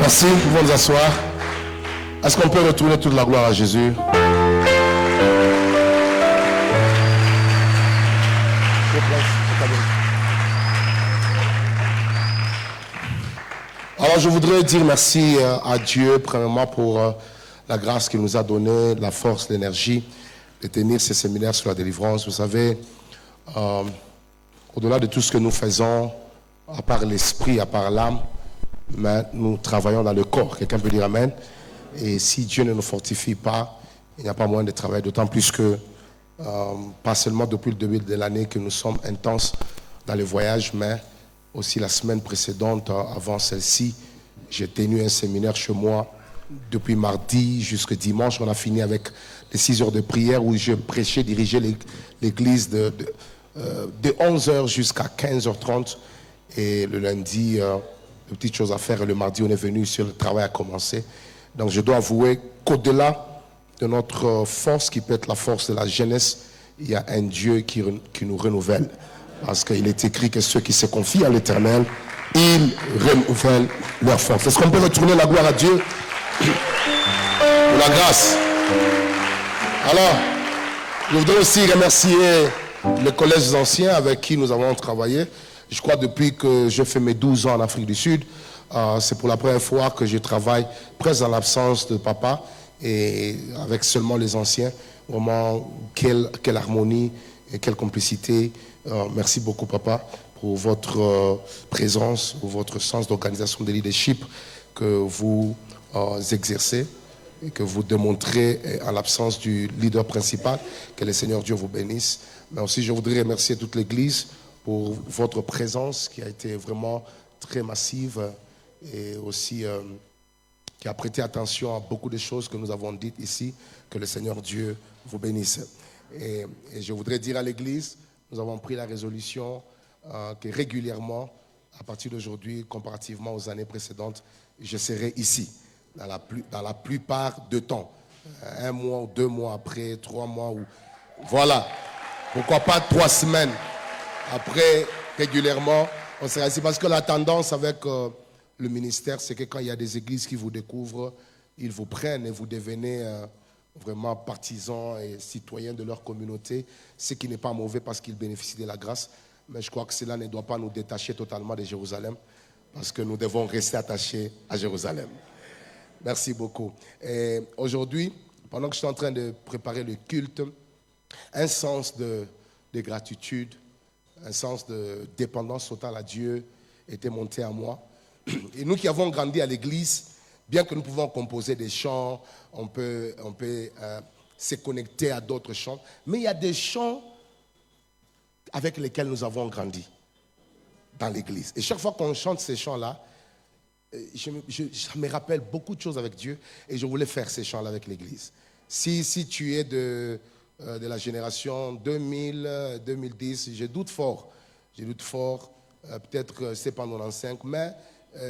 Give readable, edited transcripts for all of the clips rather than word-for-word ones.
Merci, nous pouvons nous asseoir. Est-ce qu'on peut retourner toute la gloire à Jésus? Alors je voudrais dire merci à Dieu premièrement pour la grâce qu'il nous a donnée, la force, l'énergie de tenir ces séminaires sur la délivrance. Vous savez, au-delà de tout ce que nous faisons, à part l'esprit, à part l'âme, mais nous travaillons dans le corps. Quelqu'un peut dire Amen. Et si Dieu ne nous fortifie pas, il n'y a pas moyen de travailler, d'autant plus que pas seulement depuis le début de l'année que nous sommes intenses dans les voyages, mais aussi la semaine précédente, avant celle-ci, j'ai tenu un séminaire chez moi depuis mardi jusqu'à dimanche. On a fini avec les 6 heures de prière où je prêchais, dirigeais l'église de 11h jusqu'à 15h30. Et le lundi, de petites choses à faire. Et le mardi, on est venu sur le travail a commencé. Donc je dois avouer qu'au-delà de notre force, qui peut être la force de la jeunesse, il y a un Dieu qui nous renouvelle. Parce qu'il est écrit que ceux qui se confient à l'Éternel, ils renouvellent leur force. Est-ce qu'on peut retourner la gloire à Dieu pour la grâce? Alors, je voudrais aussi remercier le collège des anciens avec qui nous avons travaillé. Je crois depuis que je fais mes 12 ans en Afrique du Sud, c'est pour la première fois que je travaille presque en l'absence de papa et avec seulement les anciens. Vraiment, quelle harmonie et quelle complicité. Merci beaucoup, papa, pour votre présence, pour votre sens d'organisation de leadership que vous exercez et que vous démontrez en l'absence du leader principal. Que le Seigneur Dieu vous bénisse. Mais aussi, je voudrais remercier toute l'Église pour votre présence qui a été vraiment très massive et aussi qui a prêté attention à beaucoup de choses que nous avons dites ici. Que le Seigneur Dieu vous bénisse. Et je voudrais dire à l'Église, nous avons pris la résolution que régulièrement, à partir d'aujourd'hui, comparativement aux années précédentes, je serai ici, dans la plupart du temps. 1 mois ou 2 mois après, 3 mois ou... Voilà. Pourquoi pas 3 semaines après, régulièrement, on sera ici. Parce que la tendance avec le ministère, c'est que quand il y a des églises qui vous découvrent, ils vous prennent et vous devenez... vraiment partisans et citoyens de leur communauté, ce qui n'est pas mauvais parce qu'ils bénéficient de la grâce. Mais je crois que cela ne doit pas nous détacher totalement de Jérusalem parce que nous devons rester attachés à Jérusalem. Merci beaucoup. Et aujourd'hui, pendant que je suis en train de préparer le culte, un sens de gratitude, un sens de dépendance totale à Dieu était monté à moi. Et nous qui avons grandi à l'église, bien que nous pouvons composer des chants, on peut se connecter à d'autres chants, mais il y a des chants avec lesquels nous avons grandi dans l'église. Et chaque fois qu'on chante ces chants-là, ça me rappelle beaucoup de choses avec Dieu et je voulais faire ces chants-là avec l'église. Si tu es de la génération 2000, 2010, je doute fort, peut-être c'est pas 95, mais...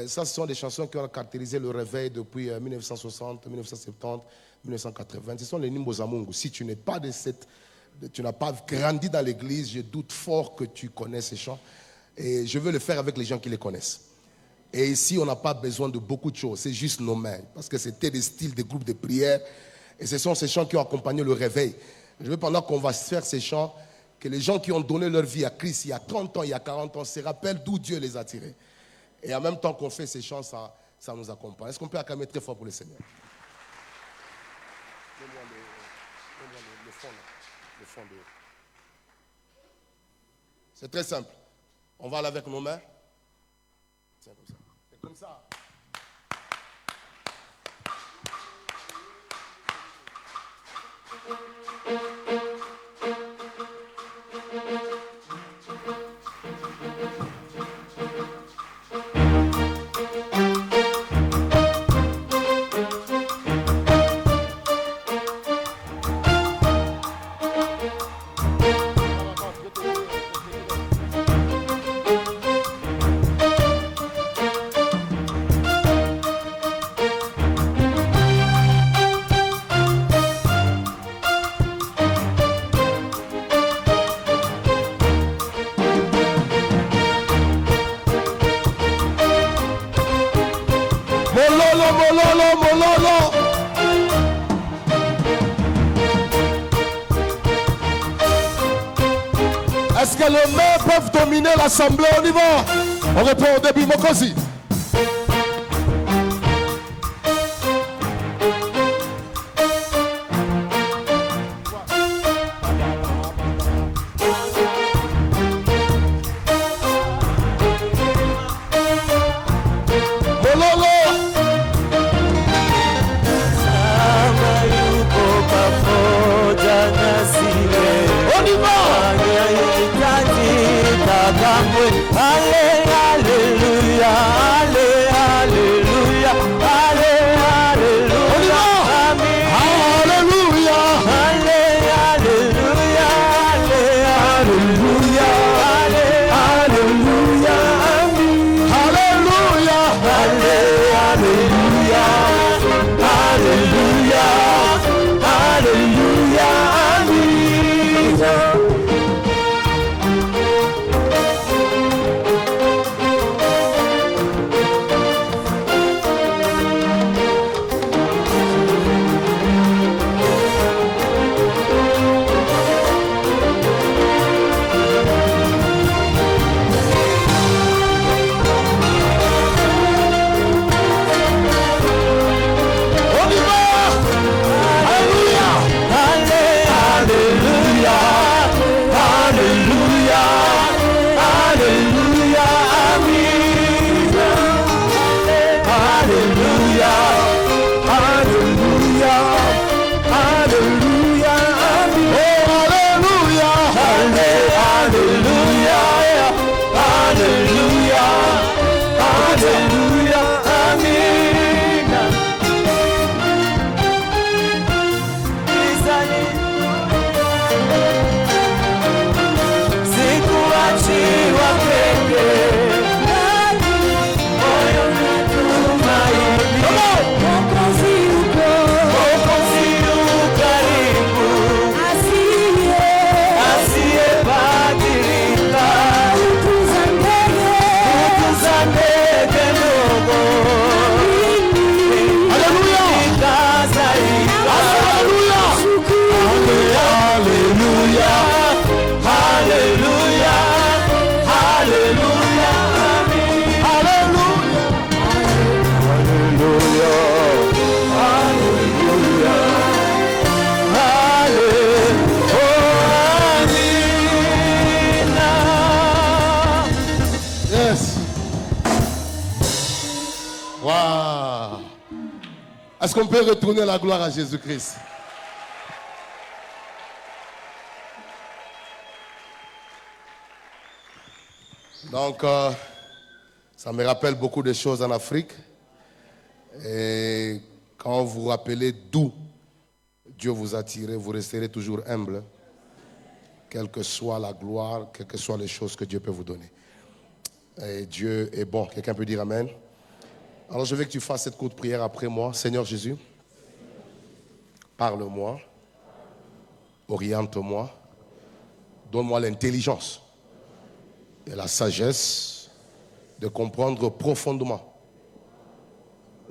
ça, ce sont des chansons qui ont caractérisé le réveil depuis 1960, 1970, 1980. Ce sont les Nimbo Zamungu. Si tu n'es pas tu n'as pas grandi dans l'église, je doute fort que tu connais ces chants. Et je veux le faire avec les gens qui les connaissent. Et ici, on n'a pas besoin de beaucoup de choses. C'est juste nos mains. Parce que c'était des styles, des groupes de prière. Et ce sont ces chants qui ont accompagné le réveil. Je veux pendant qu'on va faire ces chants, que les gens qui ont donné leur vie à Christ il y a 30 ans, il y a 40 ans, se rappellent d'où Dieu les a tirés. Et en même temps qu'on fait ces chants, ça nous accompagne. Est-ce qu'on peut acclamer très fort pour le Seigneur? Donne-moi le fond, là. Le fond de... C'est très simple. On va aller avec nos mains. Tiens, comme ça. C'est comme ça. Mololo, mololo, mololo. Est-ce que les mains peuvent dominer l'assemblée? On y va. On répond au début, Mokosi. Est-ce qu'on peut retourner la gloire à Jésus-Christ? Donc, ça me rappelle beaucoup de choses en Afrique. Et quand vous vous rappelez d'où Dieu vous a tiré, vous resterez toujours humble, quelle que soit la gloire, quelles que soient les choses que Dieu peut vous donner. Et Dieu est bon. Quelqu'un peut dire Amen? Alors je veux que tu fasses cette courte prière après moi. Seigneur Jésus, parle-moi, oriente-moi, donne-moi l'intelligence et la sagesse de comprendre profondément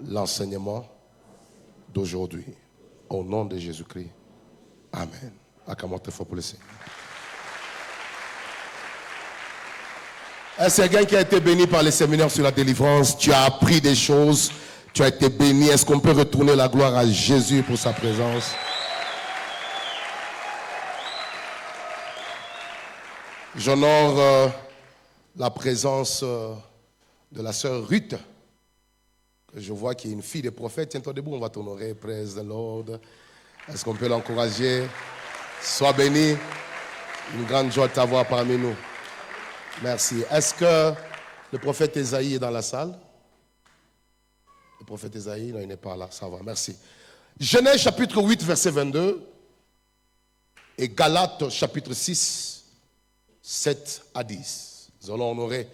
l'enseignement d'aujourd'hui. Au nom de Jésus-Christ. Amen. Acclamons très fort pour le Seigneur. Est-ce quelqu'un qui a été béni par les séminaires sur la délivrance? Tu as appris des choses, tu as été béni. Est-ce qu'on peut retourner la gloire à Jésus pour sa présence? J'honore la présence de la sœur Ruth, que je vois qui est une fille de prophète. Tiens-toi debout, on va t'honorer. Praise the Lord. Est-ce qu'on peut l'encourager? Sois béni. Une grande joie de t'avoir parmi nous. Merci. Est-ce que le prophète Esaïe est dans la salle? Le prophète Esaïe, non, il n'est pas là. Ça va, merci. Genèse chapitre 8, verset 22. Et Galates chapitre 6, 7 à 10. Nous allons honorer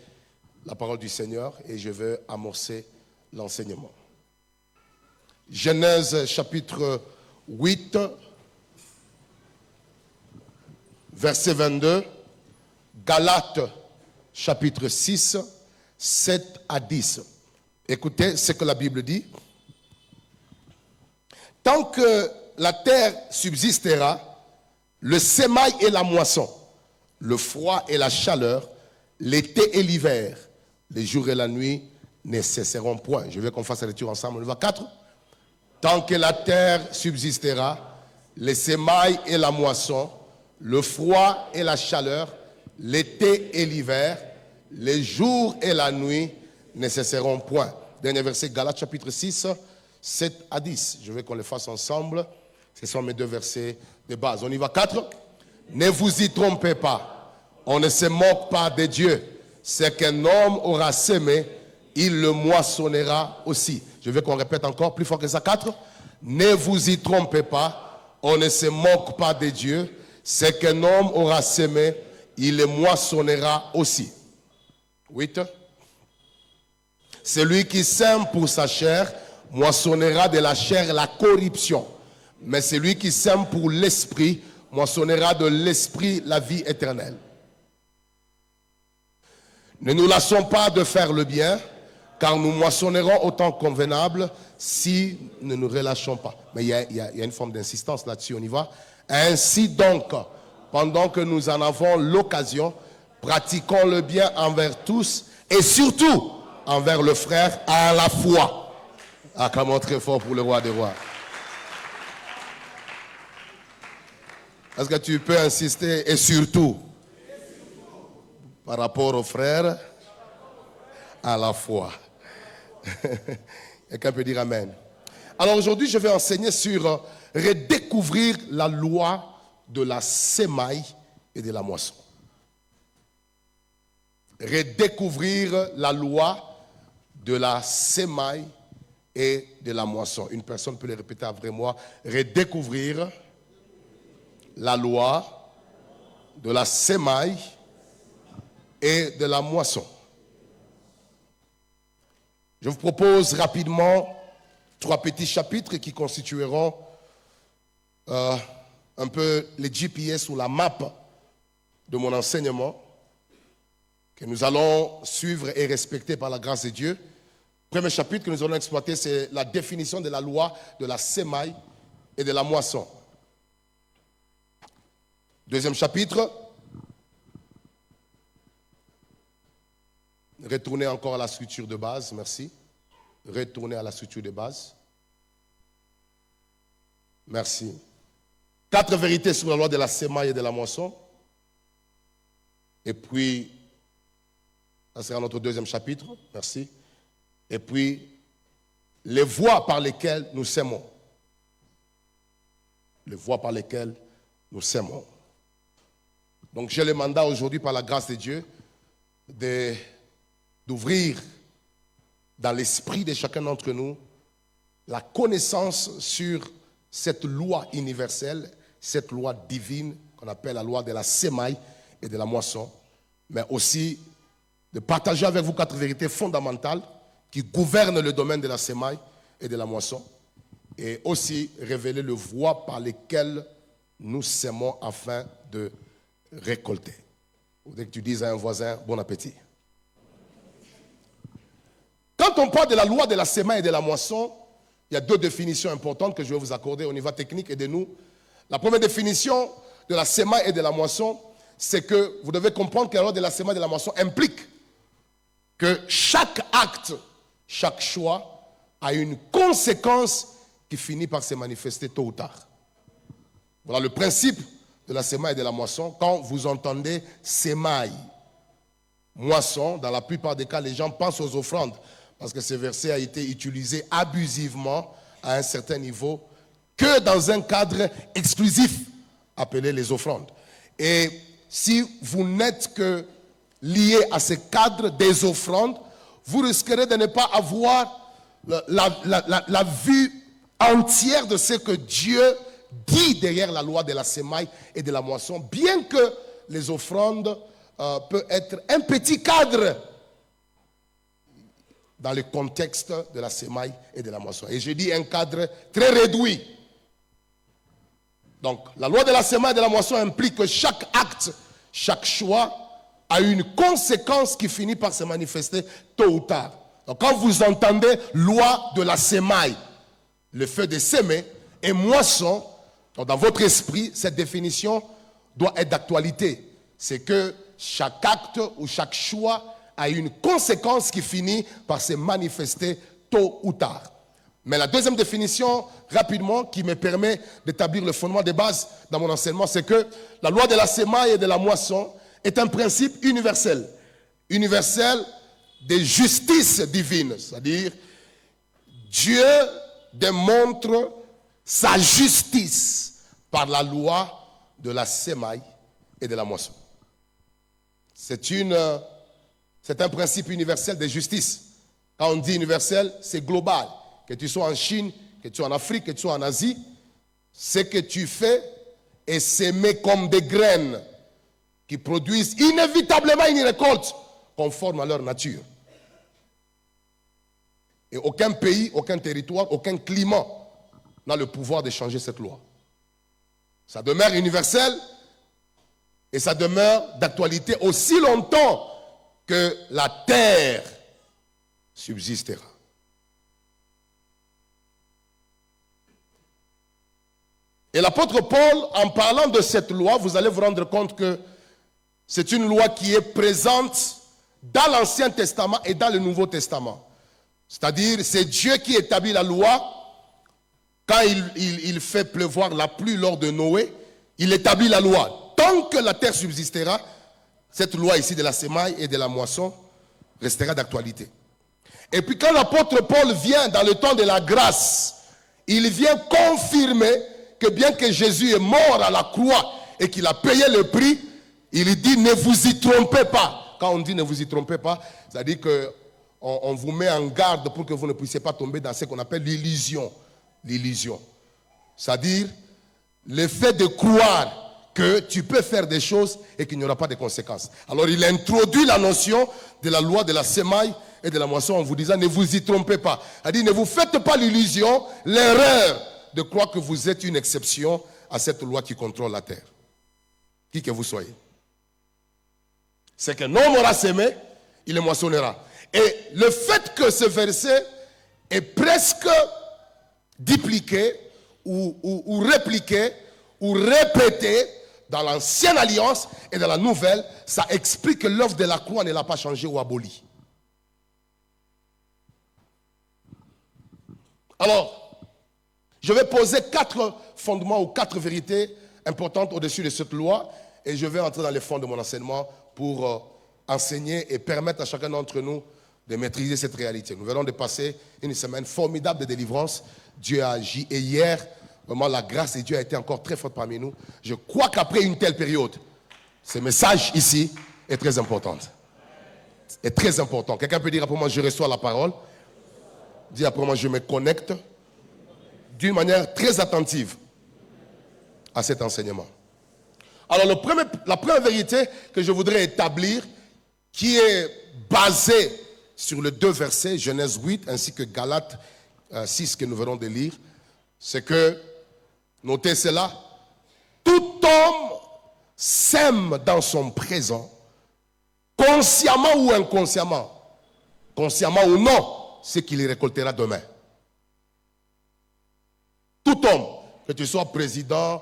la parole du Seigneur et je vais amorcer l'enseignement. Genèse chapitre 8, verset 22. Galates chapitre 6, 7 à 10. Écoutez ce que la Bible dit. Tant que la terre subsistera, le sémail et la moisson, le froid et la chaleur, l'été et l'hiver, les jours et la nuit ne cesseront point. Je veux qu'on fasse la lecture ensemble. On y va 4. Tant que la terre subsistera, le sémail et la moisson, le froid et la chaleur, l'été et l'hiver, les jours et la nuit ne cesseront point. Dernier verset, Galates chapitre 6, 7 à 10. Je veux qu'on les fasse ensemble. Ce sont mes 2 versets de base. On y va 4. Ne vous y trompez pas. On ne se moque pas de Dieu. Ce qu'un homme aura semé, il le moissonnera aussi. Je veux qu'on répète encore plus fort que ça. 4. Ne vous y trompez pas. On ne se moque pas de Dieu. Ce qu'un homme aura semé, il le moissonnera aussi. 8. Celui qui sème pour sa chair moissonnera de la chair la corruption. Mais celui qui sème pour l'esprit moissonnera de l'esprit la vie éternelle. Ne nous lassons pas de faire le bien, car nous moissonnerons au temps convenable si nous ne nous relâchons pas. Mais il y a une forme d'insistance là-dessus, on y va. Ainsi donc, pendant que nous en avons l'occasion, pratiquons le bien envers tous et surtout envers le frère à la foi. Acclamons très fort pour le roi des rois. Est-ce que tu peux insister et surtout par rapport aux frères à la foi? Quelqu'un peut dire amen. Alors aujourd'hui, je vais enseigner sur redécouvrir la loi de la sémaille et de la moisson. Redécouvrir la loi de la sémaille et de la moisson. Une personne peut le répéter après moi. Redécouvrir la loi de la sémaille et de la moisson. Je vous propose rapidement 3 petits chapitres qui constitueront un peu les GPS ou la map de mon enseignement que nous allons suivre et respecter par la grâce de Dieu. Premier chapitre que nous allons exploiter, c'est la définition de la loi de la sémaille et de la moisson. Deuxième chapitre, retournez encore à la structure de base, merci. Retournez à la structure de base. Merci. 4 vérités sur la loi de la sémaille et de la moisson. Et puis, ça sera notre deuxième chapitre, merci. Et puis, les voies par lesquelles nous s'aimons. Les voies par lesquelles nous s'aimons. Donc j'ai le mandat aujourd'hui par la grâce de Dieu d'ouvrir dans l'esprit de chacun d'entre nous la connaissance sur cette loi universelle, cette loi divine qu'on appelle la loi de la sémaille et de la moisson, mais aussi de partager avec vous 4 vérités fondamentales qui gouvernent le domaine de la sémaille et de la moisson, et aussi révéler les voies par lesquelles nous sémons afin de récolter. Dès que tu dises à un voisin, bon appétit. Quand on parle de la loi de la sémaille et de la moisson, il y a 2 définitions importantes que je vais vous accorder au niveau technique et de nous. La première définition de la sémaille et de la moisson, c'est que vous devez comprendre que la loi de la sémaille et de la moisson implique que chaque acte, chaque choix a une conséquence qui finit par se manifester tôt ou tard. Voilà le principe de la sémaille et de la moisson. Quand vous entendez sémaille, moisson, dans la plupart des cas, les gens pensent aux offrandes parce que ce verset a été utilisé abusivement à un certain niveau que dans un cadre exclusif appelé les offrandes. Et si vous n'êtes que lié à ce cadre des offrandes, vous risquerez de ne pas avoir la vue entière de ce que Dieu dit derrière la loi de la sémaille et de la moisson, bien que les offrandes peuvent être un petit cadre dans le contexte de la sémaille et de la moisson. Et je dis un cadre très réduit. Donc, la loi de la sémaille et de la moisson implique que chaque acte, chaque choix a une conséquence qui finit par se manifester tôt ou tard. Donc quand vous entendez loi de la semaille, le fait de s'aimer, et moisson, donc dans votre esprit, cette définition doit être d'actualité. C'est que chaque acte ou chaque choix a une conséquence qui finit par se manifester tôt ou tard. Mais la deuxième définition, rapidement, qui me permet d'établir le fondement des bases dans mon enseignement, c'est que la loi de la semaille et de la moisson est un principe universel. Universel de justice divine. C'est-à-dire, Dieu démontre sa justice par la loi de la semaille et de la moisson. C'est un principe universel de justice. Quand on dit universel, c'est global. Que tu sois en Chine, que tu sois en Afrique, que tu sois en Asie, ce que tu fais est s'aimer comme des graines qui produisent inévitablement une récolte conforme à leur nature. Et aucun pays, aucun territoire, aucun climat n'a le pouvoir de changer cette loi. Ça demeure universel et ça demeure d'actualité aussi longtemps que la terre subsistera. Et l'apôtre Paul, en parlant de cette loi, vous allez vous rendre compte que c'est une loi qui est présente dans l'Ancien Testament et dans le Nouveau Testament. C'est-à-dire, c'est Dieu qui établit la loi. Quand il fait pleuvoir la pluie lors de Noé, il établit la loi. Tant que la terre subsistera, cette loi ici de la semaille et de la moisson restera d'actualité. Et puis quand l'apôtre Paul vient dans le temps de la grâce, il vient confirmer que bien que Jésus est mort à la croix et qu'il a payé le prix, il dit ne vous y trompez pas. Quand on dit ne vous y trompez pas, ça dit que on vous met en garde pour que vous ne puissiez pas tomber dans ce qu'on appelle l'illusion. L'illusion. C'est-à-dire le fait de croire que tu peux faire des choses et qu'il n'y aura pas de conséquences. Alors il introduit la notion de la loi de la semaille et de la moisson en vous disant ne vous y trompez pas. Il dit ne vous faites pas l'illusion, l'erreur de croire que vous êtes une exception à cette loi qui contrôle la terre. Qui que vous soyez. C'est qu'un homme aura semé, il le moissonnera. Et le fait que ce verset est presque dupliqué ou répliqué ou répété dans l'ancienne alliance et dans la nouvelle, ça explique que l'œuvre de la croix ne l'a pas changé ou aboli. Alors, je vais poser 4 fondements ou 4 vérités importantes au-dessus de cette loi et je vais entrer dans les fonds de mon enseignement pour enseigner et permettre à chacun d'entre nous de maîtriser cette réalité. Nous venons de passer une semaine formidable de délivrance. Dieu a agi et hier, vraiment la grâce de Dieu a été encore très forte parmi nous. Je crois qu'après une telle période, ce message ici est très important. Est très important. Quelqu'un peut dire après moi je reçois la parole. Dis après moi je me connecte d'une manière très attentive à cet enseignement. Alors la première vérité que je voudrais établir, qui est basée sur les 2 versets, Genèse 8 ainsi que Galates 6 que nous venons de lire, c'est que, notez cela, tout homme sème dans son présent, consciemment ou inconsciemment, consciemment ou non, ce qu'il récoltera demain. Tout homme, que tu sois président,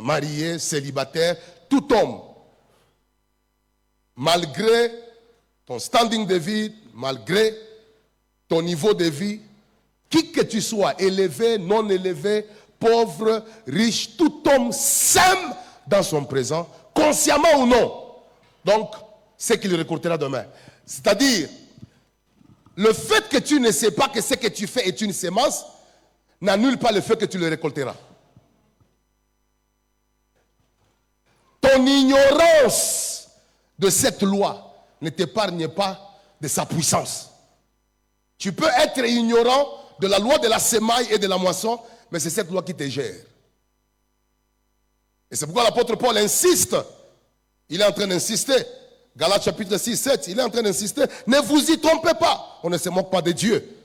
marié, célibataire, tout homme, malgré ton standing de vie, malgré ton niveau de vie, qui que tu sois, élevé, non élevé, pauvre, riche, tout homme sème dans son présent, consciemment ou non. Donc, c'est qu'il récoltera demain. C'est-à-dire, le fait que tu ne sais pas que ce que tu fais est une sémence, n'annule pas le fait que tu le récolteras. Ton ignorance de cette loi ne t'épargne pas de sa puissance. Tu peux être ignorant de la loi de la semaille et de la moisson, mais c'est cette loi qui te gère. Et c'est pourquoi l'apôtre Paul insiste. Il est en train d'insister. Galates chapitre 6, 7, il est en train d'insister. Ne vous y trompez pas. On ne se moque pas de Dieu.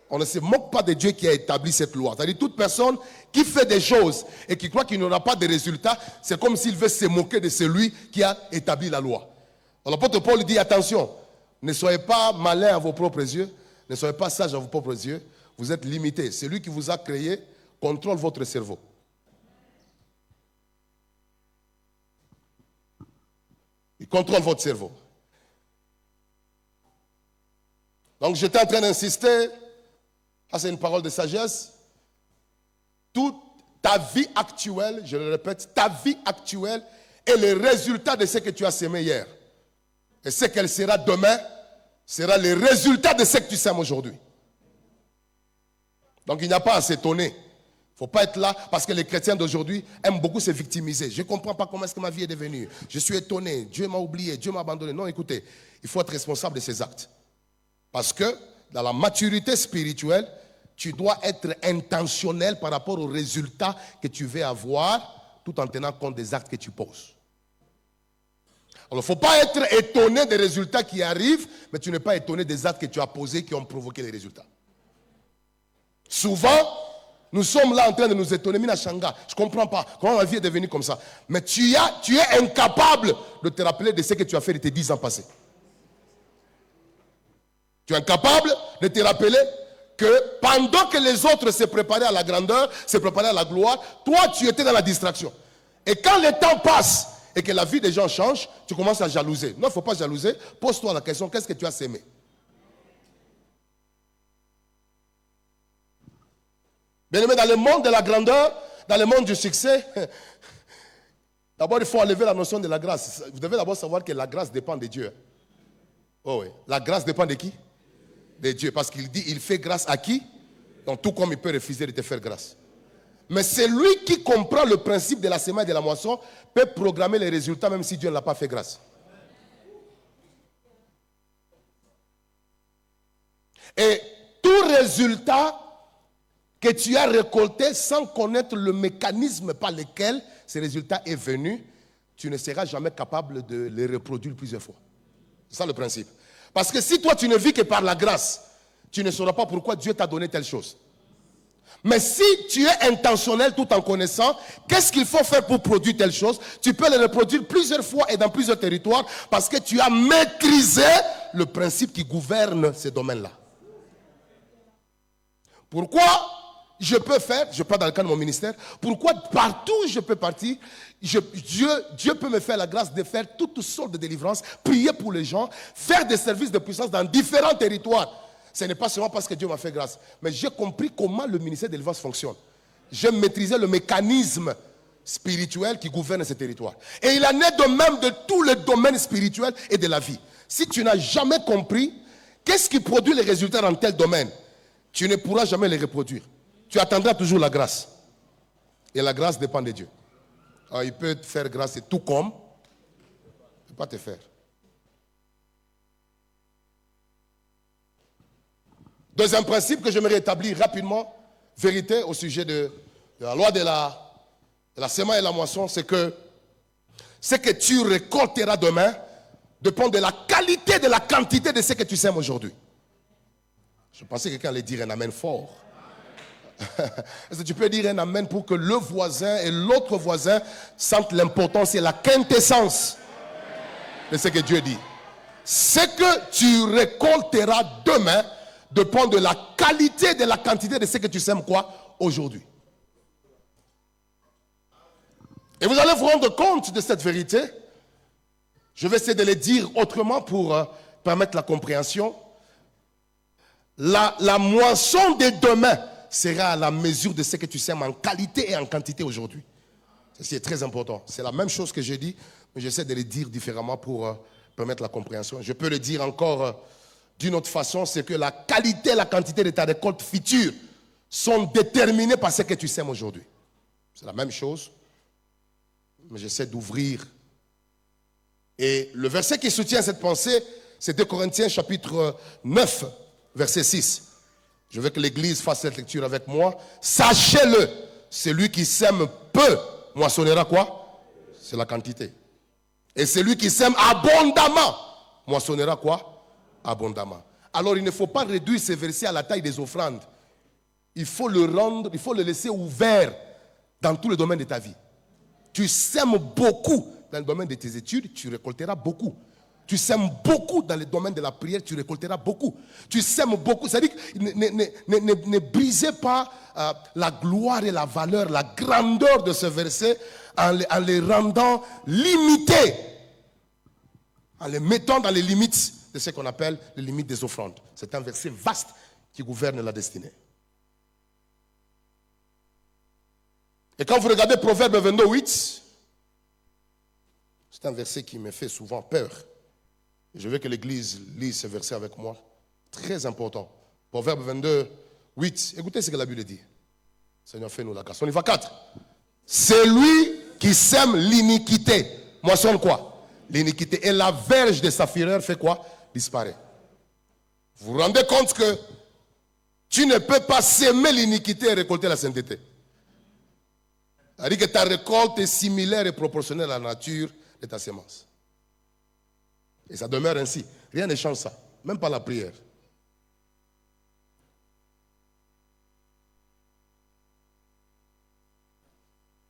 On ne se moque pas de Dieu qui a établi cette loi. C'est-à-dire toute personne qui fait des choses et qui croit qu'il n'aura pas de résultats, c'est comme s'il veut se moquer de celui qui a établi la loi. Alors l'apôtre Paul dit attention, ne soyez pas malins à vos propres yeux. Ne soyez pas sage à vos propres yeux. Vous êtes limité. Celui qui vous a créé contrôle votre cerveau. Il contrôle votre cerveau. Donc j'étais en train d'insister, ça c'est une parole de sagesse, toute ta vie actuelle, je le répète, ta vie actuelle est le résultat de ce que tu as semé hier. Et ce qu'elle sera demain sera le résultat de ce que tu sèmes aujourd'hui. Donc il n'y a pas à s'étonner. Il ne faut pas être là parce que les chrétiens d'aujourd'hui aiment beaucoup se victimiser. Je ne comprends pas comment est-ce que ma vie est devenue. Je suis étonné, Dieu m'a oublié, Dieu m'a abandonné. Non, écoutez, il faut être responsable de ses actes. Parce que dans la maturité spirituelle, tu dois être intentionnel par rapport aux résultats que tu veux avoir tout en tenant compte des actes que tu poses. Alors, il ne faut pas être étonné des résultats qui arrivent, mais tu n'es pas étonné des actes que tu as posés qui ont provoqué les résultats. Souvent, nous sommes là en train de nous étonner. Mina Shanga, je ne comprends pas comment ma vie est devenue comme ça. Mais tu es incapable de te rappeler de ce que tu as fait de tes 10 ans passés. Tu es incapable de te rappeler que pendant que les autres se préparaient à la grandeur, se préparaient à la gloire, toi tu étais dans la distraction. Et quand le temps passe et que la vie des gens change, tu commences à jalouser. Non, il ne faut pas jalouser. Pose-toi la question, qu'est-ce que tu as sémé? Bien-aimé, dans le monde de la grandeur, dans le monde du succès, d'abord il faut enlever la notion de la grâce. Vous devez d'abord savoir que la grâce dépend de Dieu. Oh oui. La grâce dépend de qui? De Dieu. Parce qu'il dit, il fait grâce à qui? Donc tout comme il peut refuser de te faire grâce. Mais c'est lui qui comprend le principe de la semaine et de la moisson, peut programmer les résultats même si Dieu ne l'a pas fait grâce. Et tout résultat que tu as récolté sans connaître le mécanisme par lequel ce résultat est venu, tu ne seras jamais capable de le reproduire plusieurs fois. C'est ça le principe. Parce que si toi tu ne vis que par la grâce, tu ne sauras pas pourquoi Dieu t'a donné telle chose. Mais si tu es intentionnel tout en connaissant, qu'est-ce qu'il faut faire pour produire telle chose? Tu peux le reproduire plusieurs fois et dans plusieurs territoires parce que tu as maîtrisé le principe qui gouverne ces domaines-là. Pourquoi je peux faire, je parle dans le cadre de mon ministère, pourquoi partout où je peux partir, Dieu peut me faire la grâce de faire toutes sortes de délivrances, prier pour les gens, faire des services de puissance dans différents territoires. Ce n'est pas seulement parce que Dieu m'a fait grâce, mais j'ai compris comment le ministère de délivrance fonctionne. J'ai maîtrisé le mécanisme spirituel qui gouverne ces territoires. Et il en est de même de tous les domaines spirituels et de la vie. Si tu n'as jamais compris qu'est-ce qui produit les résultats dans tel domaine, tu ne pourras jamais les reproduire. Tu attendras toujours la grâce. Et la grâce dépend de Dieu. Alors, il peut te faire grâce et tout comme, il ne peut pas te faire. Deuxième principe que j'aimerais établir rapidement, vérité au sujet de la loi de la semaine et la moisson, c'est que ce que tu récolteras demain dépend de la qualité, de la quantité de ce que tu sèmes aujourd'hui. Je pensais que quelqu'un allait dire un amen fort. Est-ce que tu peux dire un amen pour que le voisin et l'autre voisin sentent l'importance et la quintessence de ce que Dieu dit? Ce que tu récolteras demain dépend de la qualité et de la quantité de ce que tu sèmes quoi aujourd'hui. Et vous allez vous rendre compte de cette vérité. Je vais essayer de le dire autrement pour permettre la compréhension. La moisson de demain sera à la mesure de ce que tu sèmes en qualité et en quantité aujourd'hui. Ceci est très important. C'est la même chose que j'ai dit, mais j'essaie de le dire différemment pour permettre la compréhension. Je peux le dire encore d'une autre façon, c'est que la qualité et la quantité de ta récolte future sont déterminées par ce que tu sèmes aujourd'hui. C'est la même chose, mais j'essaie d'ouvrir. Et le verset qui soutient cette pensée, c'est 2 Corinthiens chapitre 9, verset 6. Je veux que l'Église fasse cette lecture avec moi. Sachez-le, celui qui sème peu moissonnera quoi? C'est la quantité. Et celui qui sème abondamment moissonnera quoi? Abondamment. Alors il ne faut pas réduire ces versets à la taille des offrandes. Il faut le rendre, il faut le laisser ouvert dans tous les domaines de ta vie. Tu sèmes beaucoup dans le domaine de tes études, tu récolteras beaucoup. Tu sèmes beaucoup dans le domaine de la prière, tu récolteras beaucoup. Tu sèmes beaucoup. C'est-à-dire que ne brisez pas la gloire et la valeur, la grandeur de ce verset en les rendant limités, en les mettant dans les limites de ce qu'on appelle les limites des offrandes. C'est un verset vaste qui gouverne la destinée. Et quand vous regardez Proverbe 22, 8, c'est un verset qui me fait souvent peur. Je veux que l'Église lise ce verset avec moi. Très important. Proverbe 22, 8. Écoutez ce que la Bible dit. Seigneur, fais-nous la grâce. On y va 4. C'est lui qui sème l'iniquité. Moissonne quoi? L'iniquité. Et la verge de sa fureur fait quoi? Disparaît. Vous vous rendez compte que tu ne peux pas s'aimer l'iniquité et récolter la sainteté. C'est-à-dire que ta récolte est similaire et proportionnelle à la nature de ta sémence. Et ça demeure ainsi. Rien ne change ça. Même pas la prière.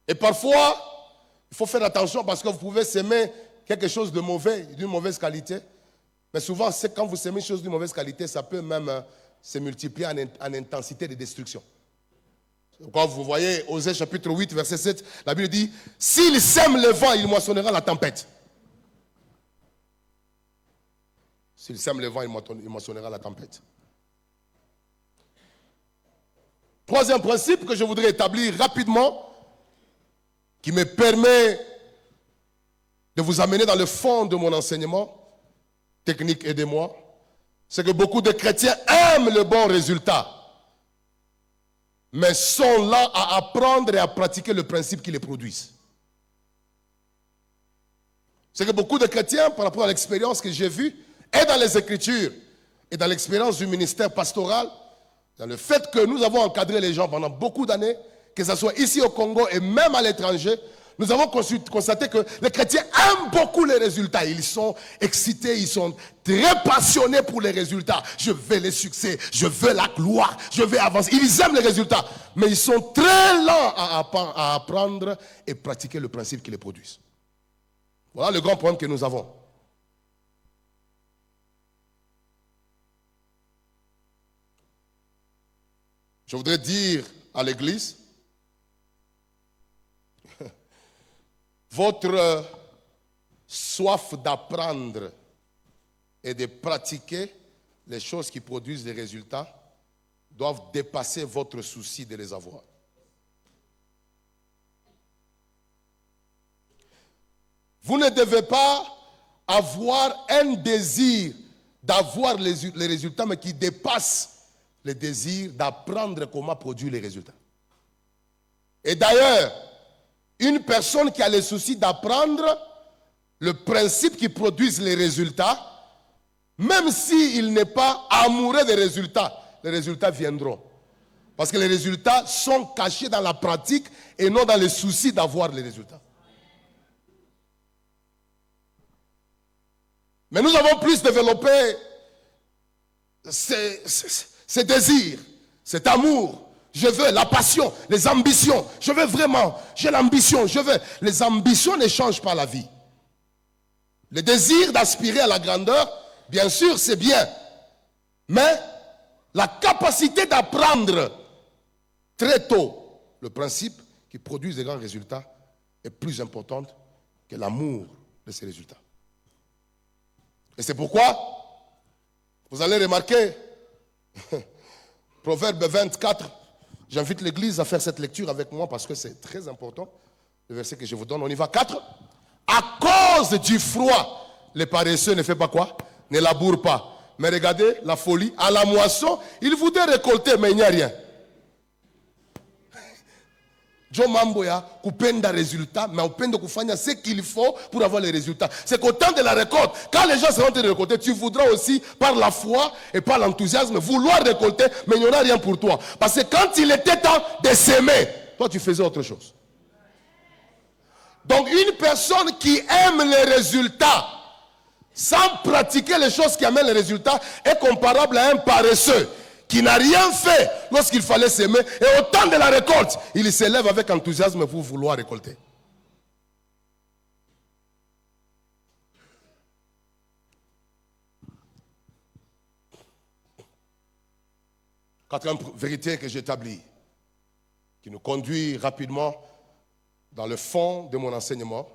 Et parfois, il faut faire attention parce que vous pouvez s'aimer quelque chose de mauvais, d'une mauvaise qualité. Mais souvent, c'est quand vous s'aimez une chose d'une mauvaise qualité, ça peut même se multiplier en intensité de destruction. Quand vous voyez Osée chapitre 8, verset 7, la Bible dit, s'il sème le vent, il moissonnera la tempête. S'il sème le vent, il moissonnera la tempête. Troisième principe que je voudrais établir rapidement, qui me permet de vous amener dans le fond de mon enseignement, technique, aidez-moi, c'est que beaucoup de chrétiens aiment le bon résultat, mais sont là à apprendre et à pratiquer le principe qui les produisent. C'est que beaucoup de chrétiens, par rapport à l'expérience que j'ai vue, et dans les Écritures, et dans l'expérience du ministère pastoral, dans le fait que nous avons encadré les gens pendant beaucoup d'années, que ce soit ici au Congo et même à l'étranger, nous avons constaté que les chrétiens aiment beaucoup les résultats. Ils sont excités, ils sont très passionnés pour les résultats. Je veux les succès, je veux la gloire, je veux avancer. Ils aiment les résultats, mais ils sont très lents à apprendre et pratiquer le principe qui les produit. Voilà le grand problème que nous avons. Je voudrais dire à l'Église, votre soif d'apprendre et de pratiquer les choses qui produisent des résultats doivent dépasser votre souci de les avoir. Vous ne devez pas avoir un désir d'avoir les résultats, mais qui dépasse le désir d'apprendre comment produire les résultats. Et d'ailleurs, une personne qui a le souci d'apprendre le principe qui produit les résultats, même s'il n'est pas amoureux des résultats, les résultats viendront. Parce que les résultats sont cachés dans la pratique et non dans le souci d'avoir les résultats. Mais nous avons plus développé ces désirs, cet amour. Je veux la passion, les ambitions. Je veux vraiment, j'ai l'ambition, je veux. Les ambitions ne changent pas la vie. Le désir d'aspirer à la grandeur, bien sûr, c'est bien. Mais la capacité d'apprendre très tôt le principe qui produit des grands résultats est plus importante que l'amour de ces résultats. Et c'est pourquoi, vous allez remarquer, Proverbe 24, j'invite l'Église à faire cette lecture avec moi parce que c'est très important, le verset que je vous donne. On y va, 4. À cause du froid, les paresseux ne font pas quoi? Ne labourent pas. Mais regardez la folie, à la moisson, ils voudraient récolter, mais il n'y a rien. Joe Mamboya, kupenda résultat, mais upende kufanya ce qu'il faut pour avoir les résultats. C'est qu'au temps de la récolte, quand les gens seront en train de récolter, tu voudras aussi, par la foi et par l'enthousiasme, vouloir récolter, mais il n'y aura rien pour toi. Parce que quand il était temps de s'aimer, toi tu faisais autre chose. Donc une personne qui aime les résultats, sans pratiquer les choses qui amènent les résultats, est comparable à un paresseux qui n'a rien fait lorsqu'il fallait s'aimer, et au temps de la récolte, il se lève avec enthousiasme pour vouloir récolter. Quatrième vérité que j'établis, qui nous conduit rapidement dans le fond de mon enseignement,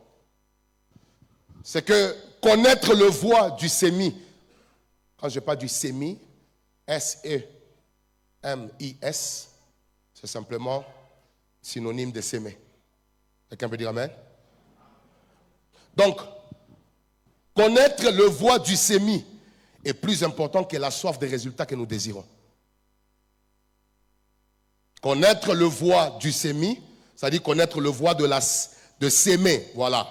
c'est que connaître le voie du sémi, quand je parle du sémi, S-E-M-I-S, c'est simplement synonyme de s'aimer. Quelqu'un peut dire amen? Donc, connaître le voie du sémi est plus important que la soif des résultats que nous désirons. Connaître le voie du sémi, c'est-à-dire connaître le voie de s'aimer, voilà.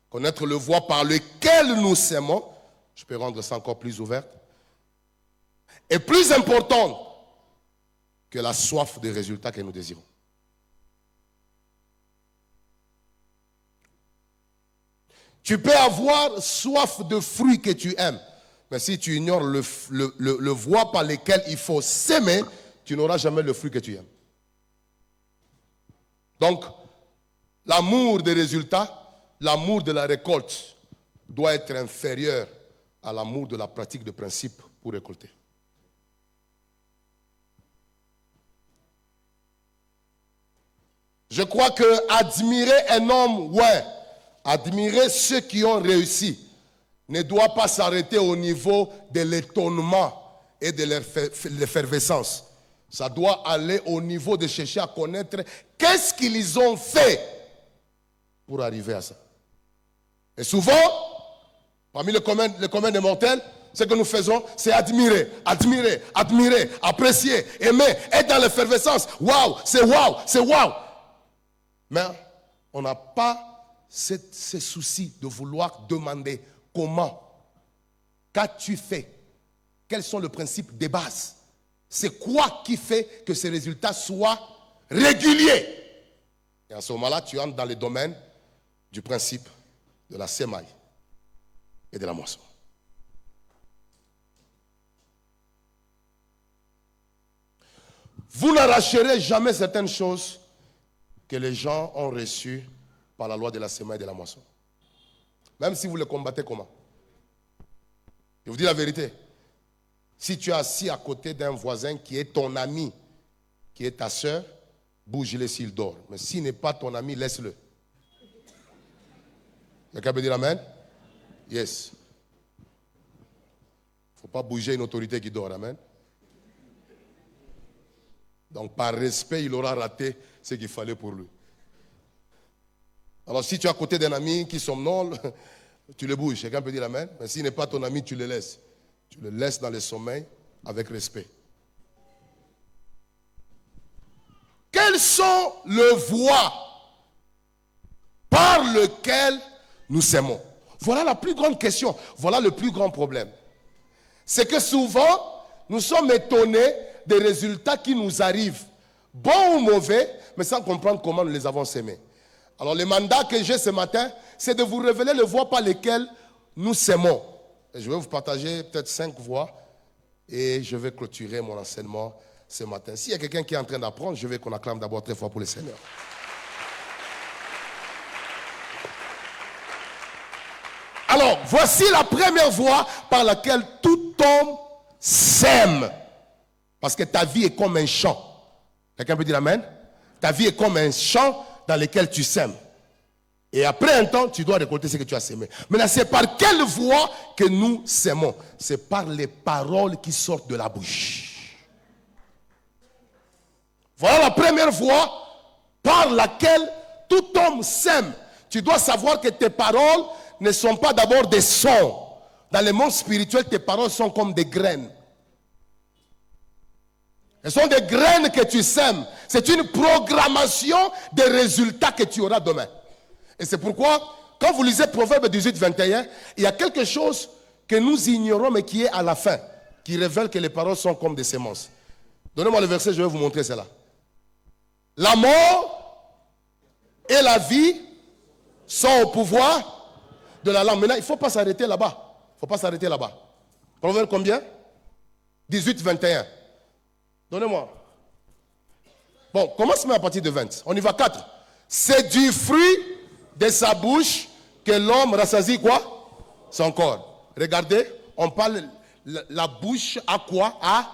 Connaître le voie par lequel nous s'aimons, je peux rendre ça encore plus ouvert, est plus important que la soif des résultats que nous désirons. Tu peux avoir soif de fruits que tu aimes, mais si tu ignores le voie par lequel il faut s'aimer, tu n'auras jamais le fruit que tu aimes. Donc, l'amour des résultats, l'amour de la récolte doit être inférieur à l'amour de la pratique de principe pour récolter. Je crois que admirer un homme, ouais, admirer ceux qui ont réussi, ne doit pas s'arrêter au niveau de l'étonnement et de l'effervescence. Ça doit aller au niveau de chercher à connaître qu'est-ce qu'ils ont fait pour arriver à ça. Et souvent, parmi le commun des mortels, ce que nous faisons, c'est admirer, admirer, admirer, apprécier, aimer, être dans l'effervescence. Waouh, c'est waouh, c'est waouh. Mais on n'a pas ce souci de vouloir demander comment, qu'as-tu fait, quels sont les principes de base. C'est quoi qui fait que ces résultats soient réguliers? Et à ce moment-là, tu entres dans le domaine du principe de la semaille et de la moisson. Vous n'arracherez jamais certaines choses que les gens ont reçues par la loi de la semaille et de la moisson. Même si vous les combattez comment? Je vous dis la vérité. Si tu es assis à côté d'un voisin qui est ton ami, qui est ta soeur, bouge-le s'il dort. Mais s'il n'est pas ton ami, laisse-le. Quelqu'un peut dire amen? Yes. Il ne faut pas bouger une autorité qui dort, amen. Donc par respect, il aura raté ce qu'il fallait pour lui. Alors si tu es à côté d'un ami qui somnole, tu le bouges. Quelqu'un peut dire amen? Mais s'il n'est pas ton ami, tu le laisses. Tu le laisses dans le sommeil avec respect. Quelles sont les voies par lesquelles nous s'aimons? Voilà la plus grande question. Voilà le plus grand problème. C'est que souvent, nous sommes étonnés des résultats qui nous arrivent, bons ou mauvais, mais sans comprendre comment nous les avons sémés. Alors le mandat que j'ai ce matin, c'est de vous révéler les voies par lesquelles nous s'aimons. Et je vais vous partager peut-être 5 voies et je vais clôturer mon enseignement ce matin. S'il y a quelqu'un qui est en train d'apprendre, je veux qu'on acclame d'abord très fort pour le Seigneur. Alors, voici la première voie par laquelle tout homme s'aime. Parce que ta vie est comme un champ. Quelqu'un peut dire amen? Ta vie est comme un champ dans lequel tu sèmes. Et après un temps, tu dois récolter ce que tu as sémé. Maintenant, c'est par quelle voie que nous sémons? C'est par les paroles qui sortent de la bouche. Voilà la première voie par laquelle tout homme sème. Tu dois savoir que tes paroles ne sont pas d'abord des sons. Dans le monde spirituel, tes paroles sont comme des graines. Elles sont des graines que tu sèmes. C'est une programmation des résultats que tu auras demain. Et c'est pourquoi, quand vous lisez Proverbe 18, 21, il y a quelque chose que nous ignorons, mais qui est à la fin, qui révèle que les paroles sont comme des semences. Donnez-moi le verset, je vais vous montrer cela. La mort et la vie sont au pouvoir de la langue. Maintenant, il ne faut pas s'arrêter là-bas. Il ne faut pas s'arrêter là-bas. Proverbe combien? 18, 21. Donnez-moi. Bon, commence à partir de 20. On y va 4. C'est du fruit de sa bouche que l'homme rassasie quoi? Son corps. Regardez, on parle la bouche à quoi? À.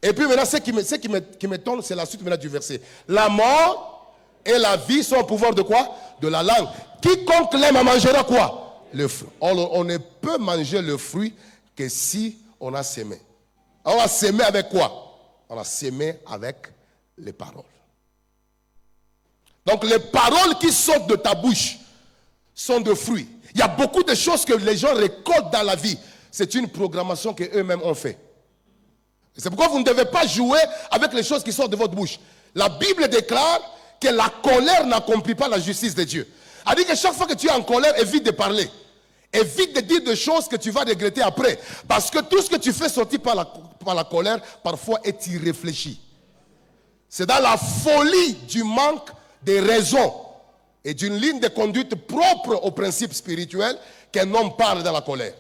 Et puis maintenant, ce qui m'étonne, c'est la suite maintenant du verset. La mort et la vie sont au pouvoir de quoi? De la langue. Quiconque l'aime mangera quoi? Le fruit. On ne peut manger le fruit que si on a sémé. On a sémé avec quoi? On a sémé avec les paroles. Donc les paroles qui sortent de ta bouche sont de fruits. Il y a beaucoup de choses que les gens récoltent dans la vie. C'est une programmation qu'eux-mêmes ont fait. C'est pourquoi vous ne devez pas jouer avec les choses qui sortent de votre bouche. La Bible déclare que la colère n'accomplit pas la justice de Dieu. Elle dit que chaque fois que tu es en colère, évite de parler. Évite de dire des choses que tu vas regretter après. Parce que tout ce que tu fais sortir par la colère, parfois est irréfléchi. C'est dans la folie du manque de raison et d'une ligne de conduite propre aux principes spirituels qu'un homme parle dans la colère.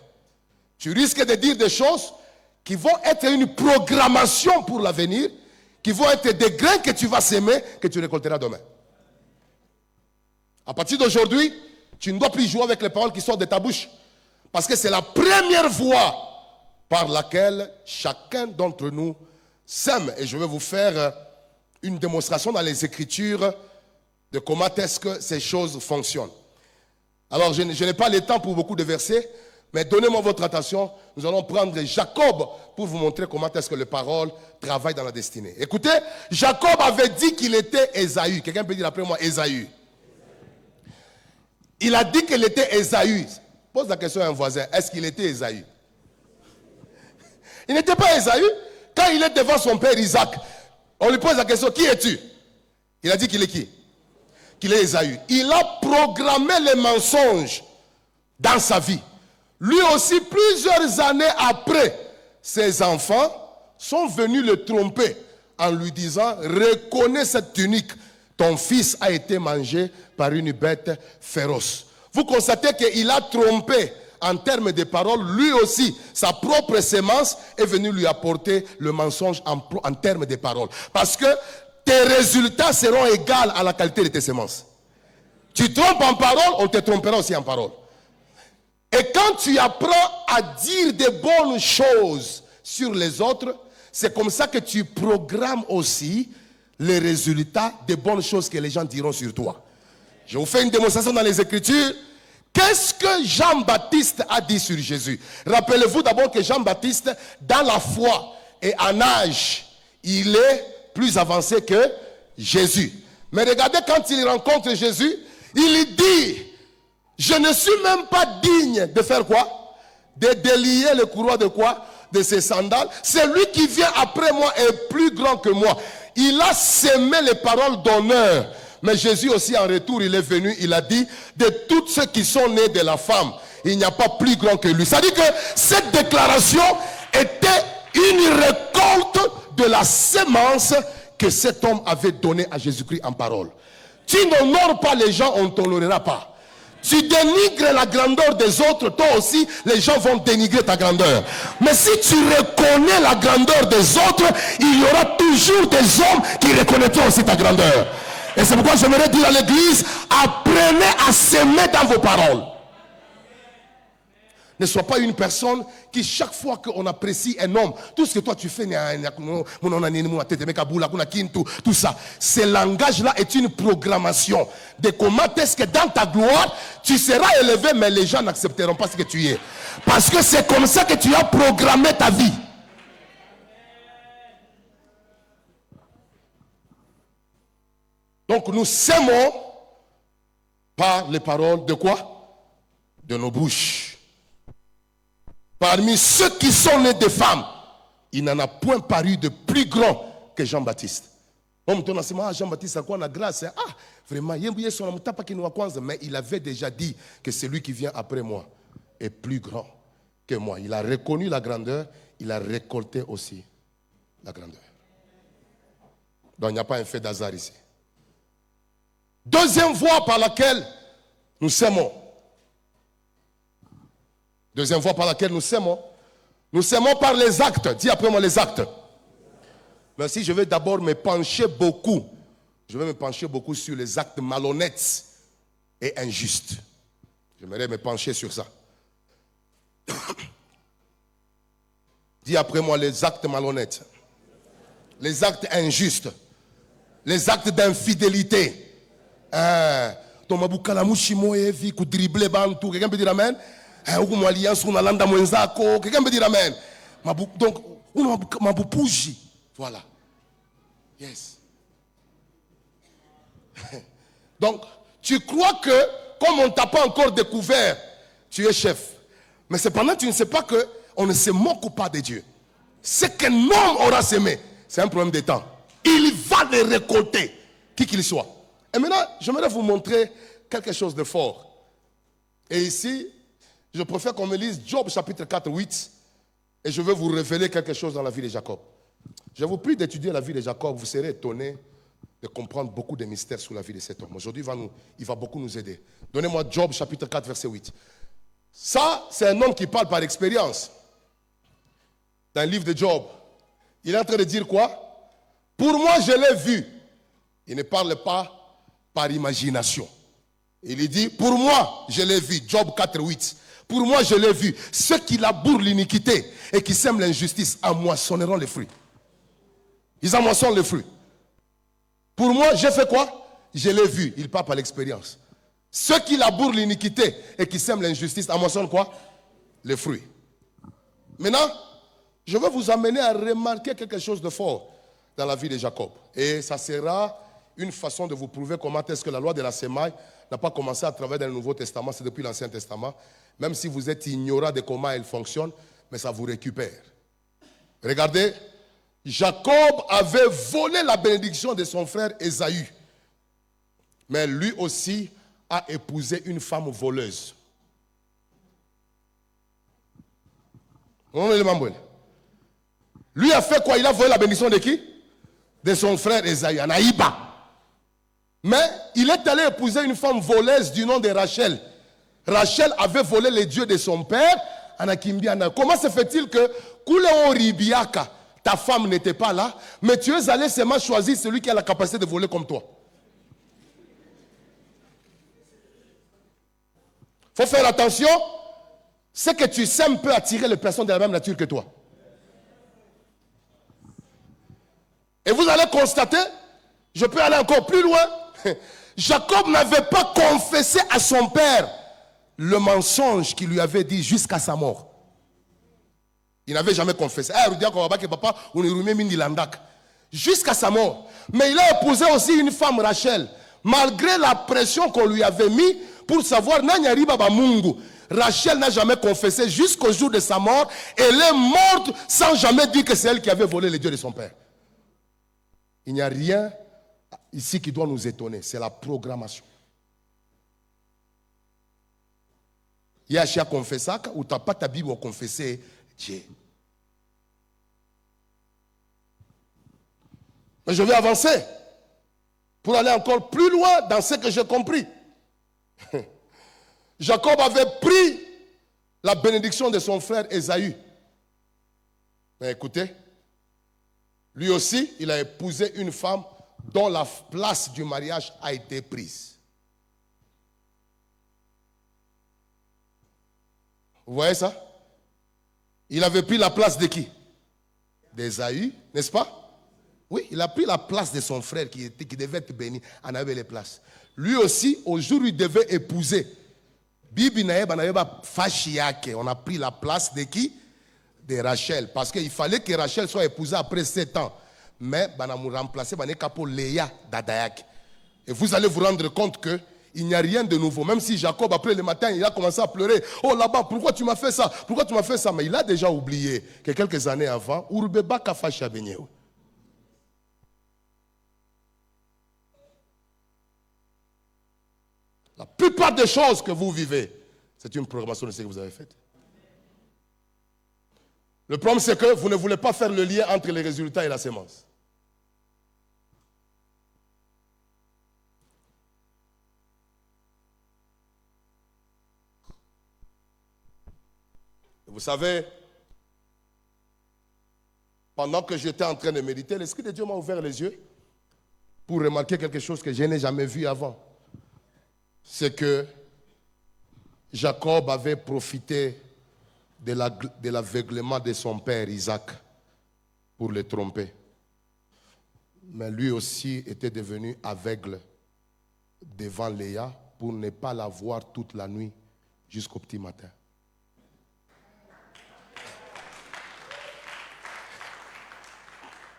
Tu risques de dire des choses qui vont être une programmation pour l'avenir, qui vont être des grains que tu vas s'aimer, que tu récolteras demain. À partir d'aujourd'hui, tu ne dois plus jouer avec les paroles qui sortent de ta bouche. Parce que c'est la première voie par laquelle chacun d'entre nous sème. Et je vais vous faire une démonstration dans les Écritures de comment est-ce que ces choses fonctionnent. Alors, je n'ai pas le temps pour beaucoup de versets, mais donnez-moi votre attention. Nous allons prendre Jacob pour vous montrer comment est-ce que les paroles travaillent dans la destinée. Écoutez, Jacob avait dit qu'il était Ésaü. Quelqu'un peut dire après moi Ésaü. Il a dit qu'il était Ésaü. Pose la question à un voisin. Est-ce qu'il était Ésaü? Il n'était pas Ésaü. Quand il est devant son père Isaac, on lui pose la question, qui es-tu? Il a dit qu'il est qui? Qu'il est Ésaü. Il a programmé les mensonges dans sa vie. Lui aussi, plusieurs années après, ses enfants sont venus le tromper en lui disant, reconnais cette tunique, ton fils a été mangé par une bête féroce. Vous constatez qu'il a trompé en termes de paroles. Lui aussi, sa propre sémence est venue lui apporter le mensonge en termes de paroles. Parce que tes résultats seront égaux à la qualité de tes sémences. Tu trompes en parole, on te trompera aussi en parole. Et quand tu apprends à dire des bonnes choses sur les autres, c'est comme ça que tu programmes aussi les résultats des bonnes choses que les gens diront sur toi. Je vous fais une démonstration dans les Écritures. Qu'est-ce que Jean-Baptiste a dit sur Jésus? Rappelez-vous d'abord que Jean-Baptiste, dans la foi et en âge, il est plus avancé que Jésus. Mais regardez, quand il rencontre Jésus, il dit, je ne suis même pas digne de faire quoi? De délier le courroie de quoi? De ses sandales. Celui qui vient après moi est plus grand que moi. Il a sémé les paroles d'honneur. Mais Jésus aussi en retour, il est venu, il a dit, de tous ceux qui sont nés de la femme, il n'y a pas plus grand que lui. Ça dit que cette déclaration était une récolte de la sémence que cet homme avait donnée à Jésus-Christ en parole. Tu n'honores pas les gens, on ne t'honorera pas. Tu dénigres la grandeur des autres, toi aussi, les gens vont dénigrer ta grandeur. Mais si tu reconnais la grandeur des autres, il y aura toujours des hommes qui reconnaîtront aussi ta grandeur. Et c'est pourquoi j'aimerais dire à l'église, apprenez à s'aimer dans vos paroles. Ne sois pas une personne qui, chaque fois qu'on apprécie un homme, tout ce que toi tu fais, tout ça, ce langage-là est une programmation de comment est-ce que dans ta gloire, tu seras élevé, mais les gens n'accepteront pas ce que tu es. Parce que c'est comme ça que tu as programmé ta vie. Donc nous s'aimons par les paroles de quoi? De nos bouches. Parmi ceux qui sont nés de femmes, il n'en a point paru de plus grand que Jean-Baptiste. Jean-Baptiste a quoi la grâce? Ah, vraiment, mais il avait déjà dit que celui qui vient après moi est plus grand que moi. Il a reconnu la grandeur, il a récolté aussi la grandeur. Donc il n'y a pas un fait d'hasard ici. Deuxième voie par laquelle nous s'aimons. Deuxième voie par laquelle nous s'aimons. Nous s'aimons par les actes. Dis après moi les actes. Mais si je vais d'abord me pencher beaucoup. Je vais me pencher beaucoup sur les actes malhonnêtes et injustes. J'aimerais me pencher sur ça. Dis après moi les actes malhonnêtes les actes injustes, les actes d'infidélité. Quelqu'un peut dire amen. Quelqu'un peut dire amen. Donc, voilà. Yes. Donc, tu crois que, comme on ne t'a pas encore découvert, tu es chef. Mais cependant, tu ne sais pas qu'on ne se moque pas de Dieu. Ce qu'un homme aura semé, c'est un problème de temps. Il va le récolter, qui qu'il soit. Et maintenant, j'aimerais vous montrer quelque chose de fort. Et ici, je préfère qu'on me lise Job chapitre 4, 8. Et je vais vous révéler quelque chose dans la vie de Jacob. Je vous prie d'étudier la vie de Jacob. Vous serez étonnés de comprendre beaucoup de mystères sur la vie de cet homme. Aujourd'hui, il va beaucoup nous aider. Donnez-moi Job chapitre 4, verset 8. Ça, c'est un homme qui parle par expérience. Dans le livre de Job, il est en train de dire quoi? Pour moi, je l'ai vu. Il ne parle pas par imagination. Il dit, pour moi, je l'ai vu. Job 4, 8. Pour moi, je l'ai vu. Ceux qui labourent l'iniquité et qui sèment l'injustice amoissonneront les fruits. Ils amoissonnent les fruits. Pour moi, j'ai fait quoi? Je l'ai vu. Il parle par l'expérience. Ceux qui labourent l'iniquité et qui sèment l'injustice amoissonnent quoi? Les fruits. Maintenant, je vais vous amener à remarquer quelque chose de fort dans la vie de Jacob. Et ça sera une façon de vous prouver comment est-ce que la loi de la semaille n'a pas commencé à travers le Nouveau Testament, c'est depuis l'Ancien Testament. Même si vous êtes ignorant de comment elle fonctionne, mais ça vous récupère. Regardez, Jacob avait volé la bénédiction de son frère Ésaü. Mais lui aussi a épousé une femme voleuse. Lui a fait quoi? Il a volé la bénédiction de qui? De son frère Ésaü, Anaïba. Mais il est allé épouser une femme voleuse du nom de Rachel. Rachel avait volé les dieux de son père. Comment se fait-il que Kuleon Ribiaka, ta femme n'était pas là, mais tu es allé seulement choisir celui qui a la capacité de voler comme toi? Il faut faire attention. Ce que tu sèmes peut attirer les personnes de la même nature que toi. Et vous allez constater, je peux aller encore plus loin. Jacob n'avait pas confessé à son père le mensonge qu'il lui avait dit jusqu'à sa mort. Il n'avait jamais confessé. Jusqu'à sa mort. Mais il a épousé aussi une femme, Rachel. Malgré la pression qu'on lui avait mis pour savoir, Rachel n'a jamais confessé jusqu'au jour de sa mort. Elle est morte sans jamais dire que c'est elle qui avait volé les dieux de son père. Il n'y a rien ici qui doit nous étonner. C'est la programmation. Yachia confessé ou t'as pas ta Bible ou confessé Dieu. Mais je vais avancer pour aller encore plus loin dans ce que j'ai compris. Jacob avait pris la bénédiction de son frère Ésaü. Mais écoutez, lui aussi, il a épousé une femme dont la place du mariage a été prise. Vous voyez ça? Il avait pris la place de qui? D'Ésaü, n'est-ce pas? Oui, il a pris la place de son frère qui devait être béni. On avait les places. Lui aussi, au jour où il devait épouser, on a pris la place de qui? De Rachel. Parce qu'il fallait que Rachel soit épousée après 7 ans. Mais on a remplacé Léa Dadayak. Et vous allez vous rendre compte que il n'y a rien de nouveau. Même si Jacob, après le matin, il a commencé à pleurer. Oh là-bas, pourquoi tu m'as fait ça? Pourquoi tu m'as fait ça? Mais il a déjà oublié que quelques années avant, Urbeba Kafacha Benyeo. La plupart des choses que vous vivez, c'est une programmation de ce que vous avez fait. Le problème, c'est que vous ne voulez pas faire le lien entre les résultats et la sémence. Vous savez, pendant que j'étais en train de méditer, l'Esprit de Dieu m'a ouvert les yeux pour remarquer quelque chose que je n'ai jamais vu avant. C'est que Jacob avait profité de l'aveuglement de son père Isaac pour le tromper. Mais lui aussi était devenu aveugle devant Léa pour ne pas la voir toute la nuit jusqu'au petit matin.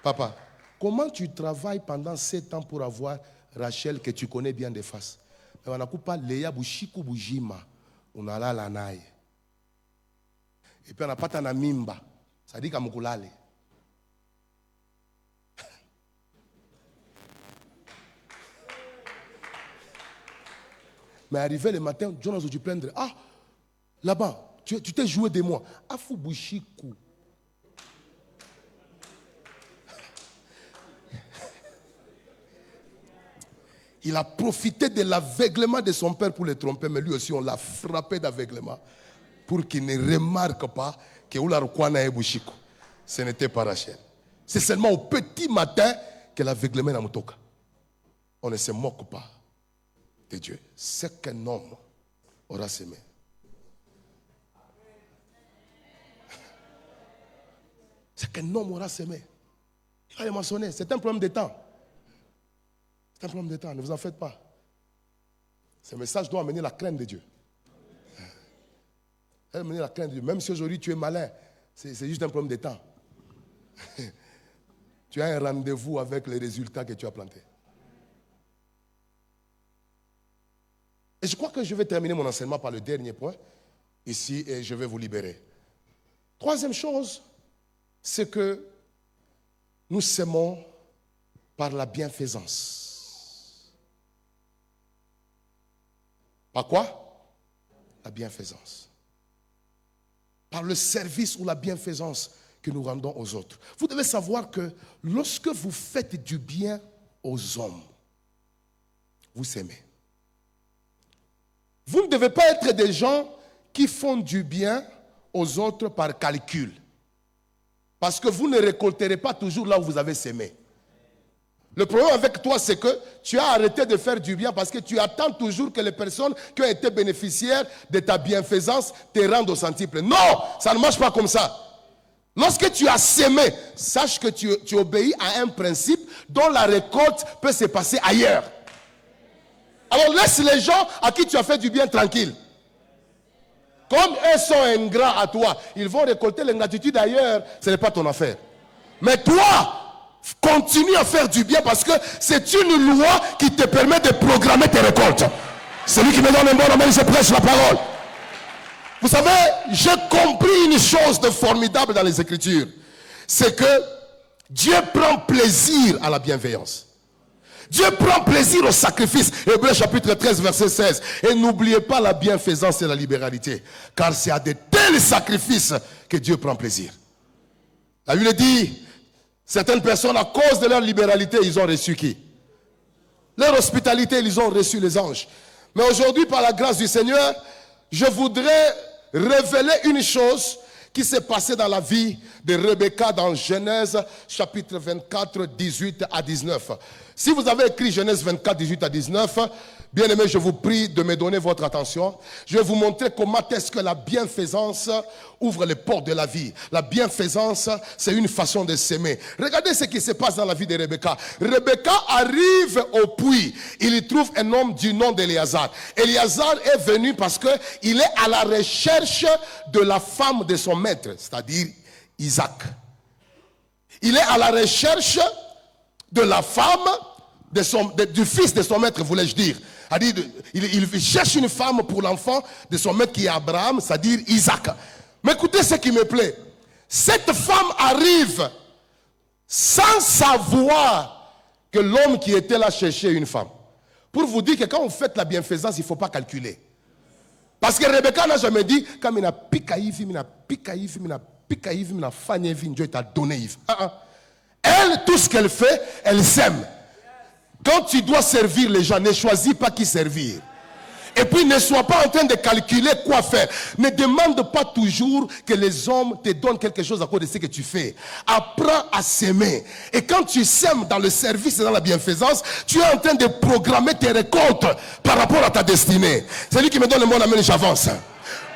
Papa, comment tu travailles pendant 7 ans pour avoir Rachel que tu connais bien de face? Mais on n'a pas Léa Bushiku Bujima. On a la naï. Et puis on n'a pas ta mimba. Ça dit qu'à Moukoulale. Mais arrivé le matin, Jonas, tu plaindre. Ah, là-bas, tu t'es joué de moi. Afou Bushiku. Il a profité de l'aveuglement de son père pour le tromper, mais lui aussi, on l'a frappé d'aveuglement pour qu'il ne remarque pas que Oularukwana est Bushiko. Ce n'était pas Rachel. C'est seulement au petit matin que l'aveuglement n'a pas. On ne se moque pas de Dieu. C'est qu'un homme aura semé. C'est qu'un homme aura semé. Il a mentionné, c'est un problème de temps. C'est un problème de temps, ne vous en faites pas. Ce message doit amener la crainte de Dieu. Elle amener la crainte de Dieu. Même si aujourd'hui tu es malin, c'est juste un problème de temps. Tu as un rendez-vous avec les résultats que tu as plantés. Et je crois que je vais terminer mon enseignement par le dernier point ici et je vais vous libérer. Troisième chose, c'est que nous s'aimons par la bienfaisance. Par quoi? La bienfaisance. Par le service ou la bienfaisance que nous rendons aux autres. Vous devez savoir que lorsque vous faites du bien aux hommes, vous s'aimez. Vous ne devez pas être des gens qui font du bien aux autres par calcul. Parce que vous ne récolterez pas toujours là où vous avez sémé. Le problème avec toi, c'est que tu as arrêté de faire du bien parce que tu attends toujours que les personnes qui ont été bénéficiaires de ta bienfaisance te rendent au centuple. Non, ça ne marche pas comme ça. Lorsque tu as sémé, sache que tu obéis à un principe dont la récolte peut se passer ailleurs. Alors laisse les gens à qui tu as fait du bien tranquille. Comme eux sont ingrats à toi, ils vont récolter l'ingratitude ailleurs, ce n'est pas ton affaire. Mais toi, continue à faire du bien parce que c'est une loi qui te permet de programmer tes récoltes. Celui qui me donne un bon amen, je prêche la parole. Vous savez, j'ai compris une chose de formidable dans les Écritures. C'est que Dieu prend plaisir à la bienveillance. Dieu prend plaisir au sacrifice. Hébreux chapitre 13 verset 16. Et n'oubliez pas la bienfaisance et la libéralité. Car c'est à de tels sacrifices que Dieu prend plaisir. La Bible dit, certaines personnes à cause de leur libéralité, ils ont reçu qui? Leur hospitalité, ils ont reçu les anges. Mais aujourd'hui, par la grâce du Seigneur, je voudrais révéler une chose qui s'est passée dans la vie de Rebecca dans Genèse chapitre 24, 18 à 19. Si vous avez écrit Genèse 24, 18 à 19, bien aimé, je vous prie de me donner votre attention. Je vais vous montrer comment est-ce que la bienfaisance ouvre les portes de la vie. La bienfaisance, c'est une façon de s'aimer. Regardez ce qui se passe dans la vie de Rebecca. Rebecca arrive au puits. Il y trouve un homme du nom d'Éléazar. Éléazar est venu parce qu'il est à la recherche de la femme de son maître, c'est-à-dire Isaac. Il est à la recherche de la femme du fils de son maître, voulais-je dire. Il cherche une femme pour l'enfant de son maître qui est Abraham, c'est-à-dire Isaac. Mais écoutez ce qui me plaît. Cette femme arrive sans savoir que l'homme qui était là cherchait une femme. Pour vous dire que quand vous faites la bienfaisance, il ne faut pas calculer. Parce que Rebecca n'a jamais dit, comme il a piqué, Dieu t'a donné Yves. Elle, tout ce qu'elle fait, elle s'aime. Quand tu dois servir les gens, ne choisis pas qui servir. Et puis ne sois pas en train de calculer quoi faire. Ne demande pas toujours que les hommes te donnent quelque chose à cause de ce que tu fais. Apprends à s'aimer. Et quand tu s'aimes dans le service et dans la bienfaisance, tu es en train de programmer tes récoltes par rapport à ta destinée. C'est lui qui me donne le mot, amen, j'avance.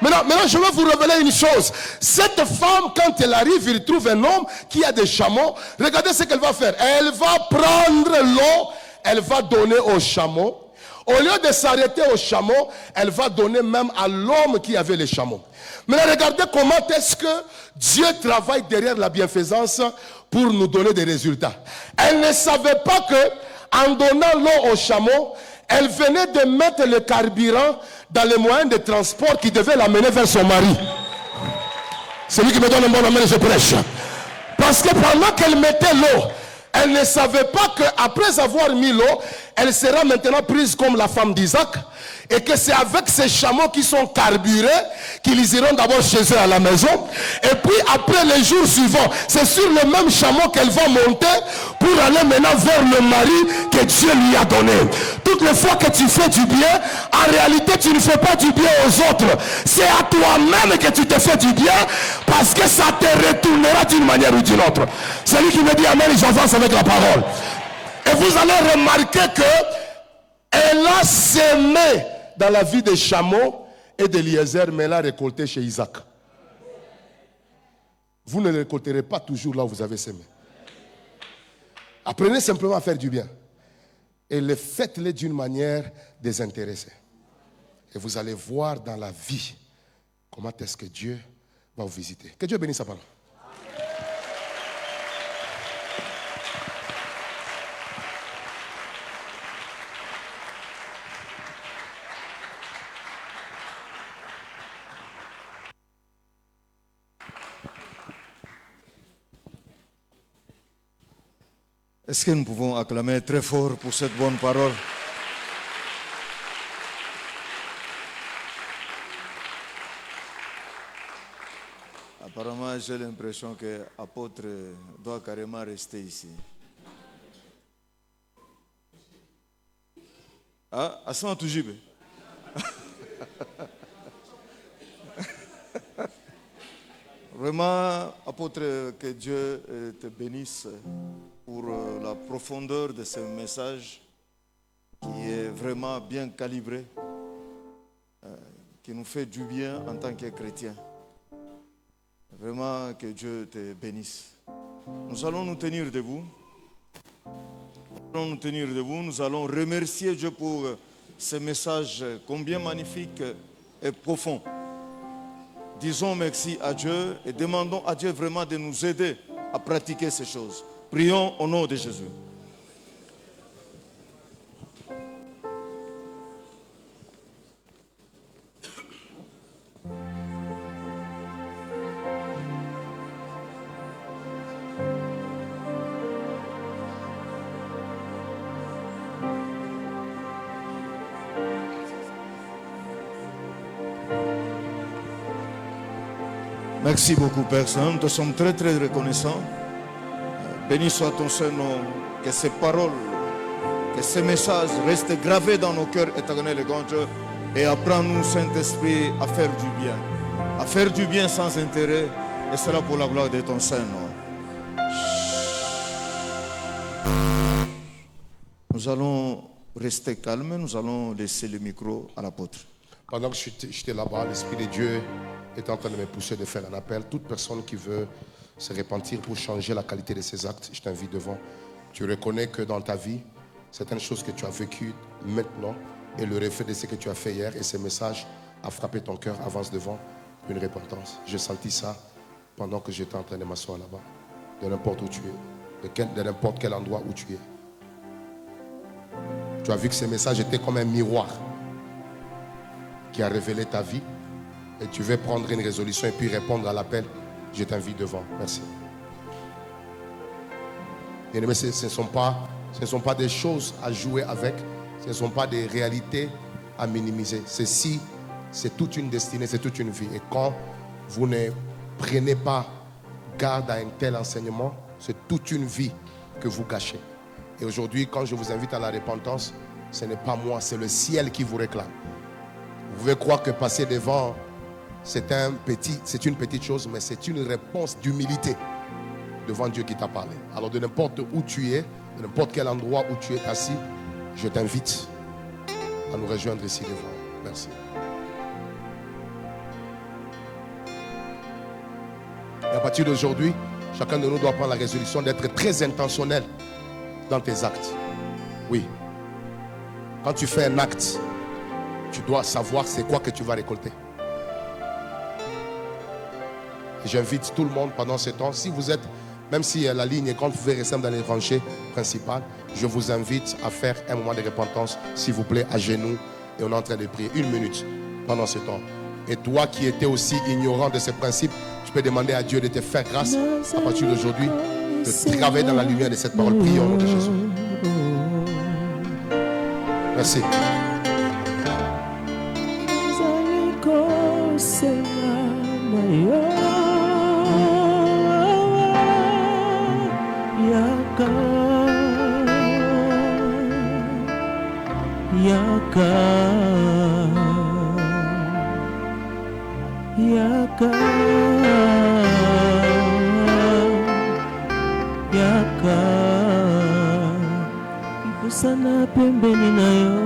Maintenant, je vais vous révéler une chose. Cette femme, quand elle arrive, il trouve un homme qui a des chameaux. Regardez ce qu'elle va faire. Elle va prendre l'eau, elle va donner au chameau. Au lieu de s'arrêter au chameau, elle va donner même à l'homme qui avait les chameaux. Maintenant, regardez comment est-ce que Dieu travaille derrière la bienfaisance pour nous donner des résultats. Elle ne savait pas que, en donnant l'eau au chameau, elle venait de mettre le carburant dans les moyens de transport qui devaient l'amener vers son mari. C'est lui qui me donne un bon amen et je prêche. Parce que pendant qu'elle mettait l'eau, elle ne savait pas qu'après avoir mis l'eau, elle sera maintenant prise comme la femme d'Isaac. Et que c'est avec ces chameaux qui sont carburés qu'ils iront d'abord chez eux à la maison. Et puis après les jours suivants, c'est sur le même chameau qu'elle va monter pour aller maintenant vers le mari que Dieu lui a donné. Toutes les fois que tu fais du bien, en réalité tu ne fais pas du bien aux autres. C'est à toi-même que tu te fais du bien parce que ça te retournera d'une manière ou d'une autre. Celui qui me dit amen, j'avance avec la parole. Et vous allez remarquer que elle a semé dans la vie des chameaux et d'Eliezer, mais elle a récolté chez Isaac. Vous ne récolterez pas toujours là où vous avez semé. Apprenez simplement à faire du bien. Et le faites-le d'une manière désintéressée. Et vous allez voir dans la vie comment est-ce que Dieu va vous visiter. Que Dieu bénisse sa parole. Est-ce que nous pouvons acclamer très fort pour cette bonne parole? Apparemment, j'ai l'impression que l'apôtre doit carrément rester ici. Ah, Asma Toujibe. Vraiment, apôtre, que Dieu te bénisse pour la profondeur de ce message qui est vraiment bien calibré, qui nous fait du bien en tant que chrétiens. Vraiment que Dieu te bénisse. Nous allons nous tenir debout. Nous allons remercier Dieu pour ce message combien magnifique et profond. Disons merci à Dieu et demandons à Dieu vraiment de nous aider à pratiquer ces choses. Prions au nom de Jésus. Merci beaucoup, Père Saint. Nous te sommes très, très reconnaissants. Béni soit ton Saint-Nom. Que ces paroles, que ces messages restent gravés dans nos cœurs éternels et grand Dieu. Et apprends-nous, Saint-Esprit, à faire du bien. À faire du bien sans intérêt. Et cela pour la gloire de ton Saint-Nom. Nous allons rester calmes. Nous allons laisser le micro à l'apôtre. Pendant que j'étais là-bas, l'Esprit de Dieu est en train de me pousser de faire un appel. Toute personne qui veut se repentir pour changer la qualité de ses actes, je t'invite devant. Tu reconnais que dans ta vie, certaines choses que tu as vécues maintenant et le reflet de ce que tu as fait hier et ce message a frappé ton cœur, avance devant une repentance. J'ai senti ça pendant que j'étais en train de m'asseoir là-bas. De n'importe où tu es, de n'importe quel endroit où tu es. Tu as vu que ce message était comme un miroir qui a révélé ta vie. Et tu veux prendre une résolution et puis répondre à l'appel, je t'invite devant. Merci. Bien-aimés, ce ne sont pas des choses à jouer avec, ce ne sont pas des réalités à minimiser. Ceci, c'est toute une destinée, c'est toute une vie. Et quand vous ne prenez pas garde à un tel enseignement, c'est toute une vie que vous gâchez. Et aujourd'hui, quand je vous invite à la repentance, ce n'est pas moi, c'est le ciel qui vous réclame. Vous pouvez croire que passer devant, c'est une petite chose, mais c'est une réponse d'humilité devant Dieu qui t'a parlé. Alors de n'importe où tu es, de n'importe quel endroit où tu es assis, je t'invite à nous rejoindre ici devant. Merci. Et à partir d'aujourd'hui, chacun de nous doit prendre la résolution d'être très intentionnel dans tes actes. Oui. Quand tu fais un acte, tu dois savoir c'est quoi que tu vas récolter. Et j'invite tout le monde pendant ce temps, si vous êtes, même si la ligne est grande, vous pouvez rester dans les rangées principales, je vous invite à faire un moment de repentance, s'il vous plaît, à genoux, et on est en train de prier 1 minute pendant ce temps. Et toi qui étais aussi ignorant de ces principes, tu peux demander à Dieu de te faire grâce à partir d'aujourd'hui, de travailler dans la lumière de cette parole. Prions au nom de Jésus. Merci. Sana pembeni na yo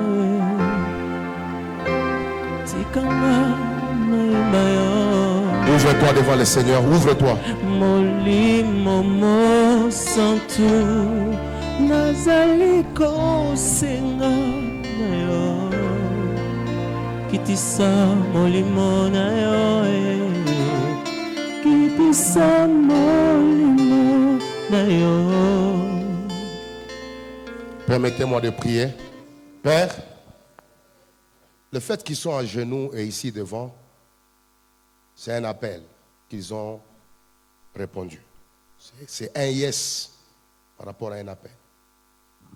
tikanga mayemba yo. Ouvre-toi devant le Seigneur, ouvre-toi. Molimo mosantu nazali kosenga na yo kitisa molimo na yo kitisa molimo na yo. Permettez-moi de prier. Père, le fait qu'ils sont à genoux et ici devant, c'est un appel qu'ils ont répondu. C'est un yes par rapport à un appel.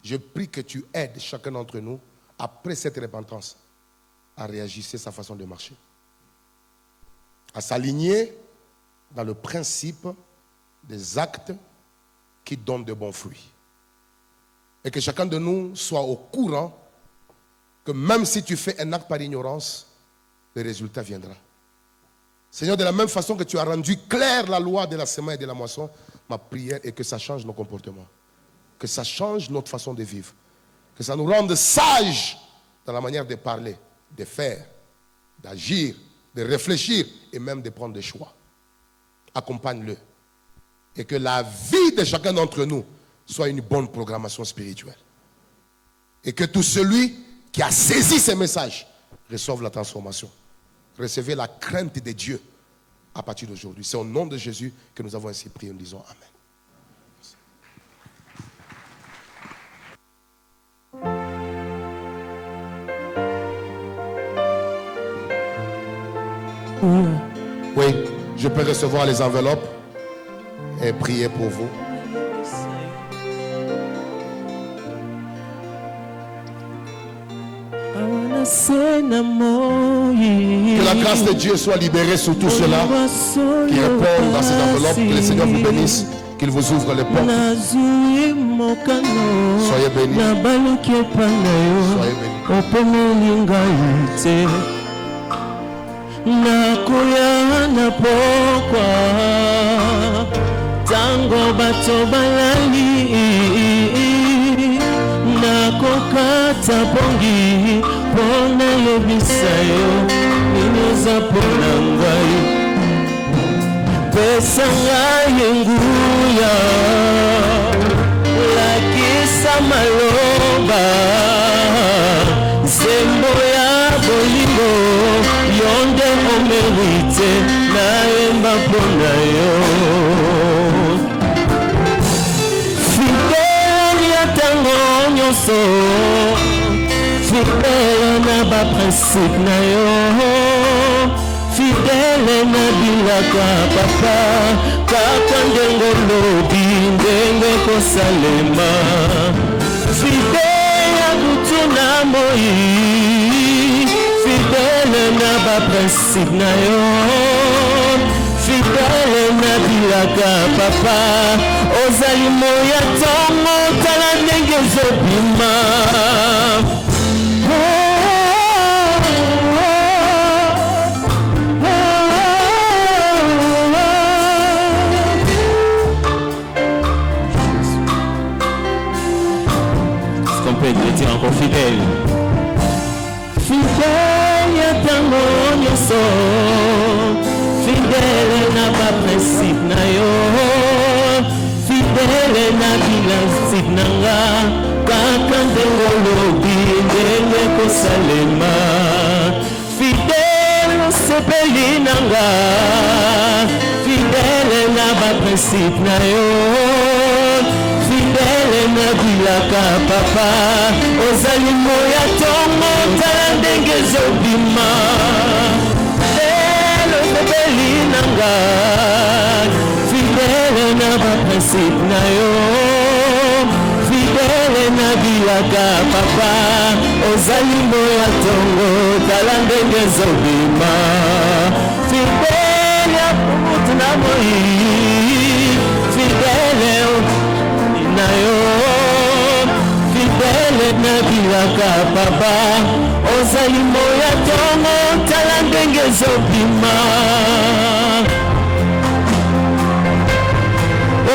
Je prie que tu aides chacun d'entre nous, après cette repentance, à réagir sur sa façon de marcher. À s'aligner dans le principe des actes qui donnent de bons fruits. Et que chacun de nous soit au courant que même si tu fais un acte par ignorance, le résultat viendra. Seigneur, de la même façon que tu as rendu claire la loi de la semaine et de la moisson, ma prière est que ça change nos comportements, que ça change notre façon de vivre, que ça nous rende sages dans la manière de parler, de faire, d'agir, de réfléchir et même de prendre des choix. Accompagne-le. Et que la vie de chacun d'entre nous soit une bonne programmation spirituelle. Et que tout celui qui a saisi ces messages reçoive la transformation. Recevez la crainte de Dieu à partir d'aujourd'hui. C'est au nom de Jésus que nous avons ainsi prié. Nous disons Amen. Oui, je peux recevoir les enveloppes et prier pour vous. Que la grâce de Dieu soit libérée sur tous ceux-là qui répondent dans ces enveloppes. Que le Seigneur vous bénisse, qu'il vous ouvre les portes. Soyez bénis. Soyez nakokata bongi pona yebisayo mineza pona ngai pesa ngai nguya lakisa maloba zembo ya bolingo yonde omerite naemba pona yo fidèle na ba principe na yo fidèle na bilaka papa kaka ndenge lobi ndenge kosalema fidèle ya kutu na moi fidèle na ba principe na yo fidèle na bilaka papa ozali moya tongo tala ndenge zobima est-ce qu'on peut être encore fidèle fidèle ya tango nyonso fidèle fidèle na ba principe na yo, fidèle na bilasip na nga, kaka ndenge olobi ndenge kosalema, fidèle osepeli na nga, fidèle na ba principe na yo, fidèle na bilaka papa, ozali moya tongo tala ndenge ezobima, fidèle osepeli na nga, fidèle na ba principe na yo, fidèle na bilaka papa, ozali moya tongo tala ndenge ezobima, fidèle ya kutu na moi, fidèle na yo, fidèle na bilaka papa, ozali moya tongo tala ndenge ezobima,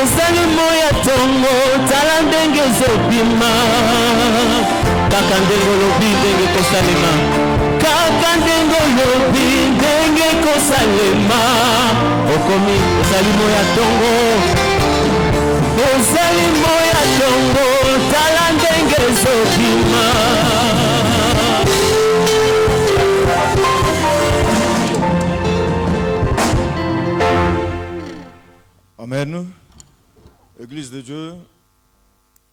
ozali moya tongo tala ndenge ezobima, kaka ndenge olobi ndenge kosalema, kaka ndenge olobi ndenge kosalema, okomi ozali moya tongo, ozali moya tongo tala ndenge ezobima. Amen. Église de Dieu,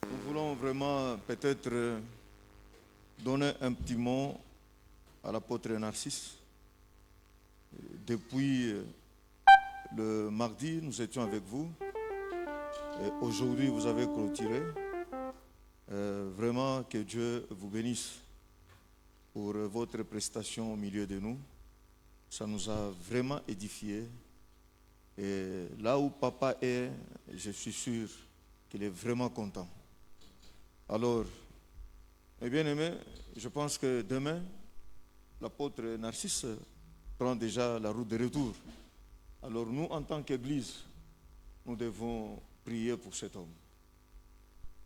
nous voulons vraiment peut-être donner un petit mot à l'apôtre Narcisse. Depuis le mardi, nous étions avec vous. Et aujourd'hui, vous avez clôturé. Vraiment que Dieu vous bénisse pour votre prestation au milieu de nous. Ça nous a vraiment édifiés. Et là où papa est, je suis sûr qu'il est vraiment content. Alors, mes bien-aimés, je pense que demain, l'apôtre Narcisse prend déjà la route de retour. Alors nous, en tant qu'Église, nous devons prier pour cet homme.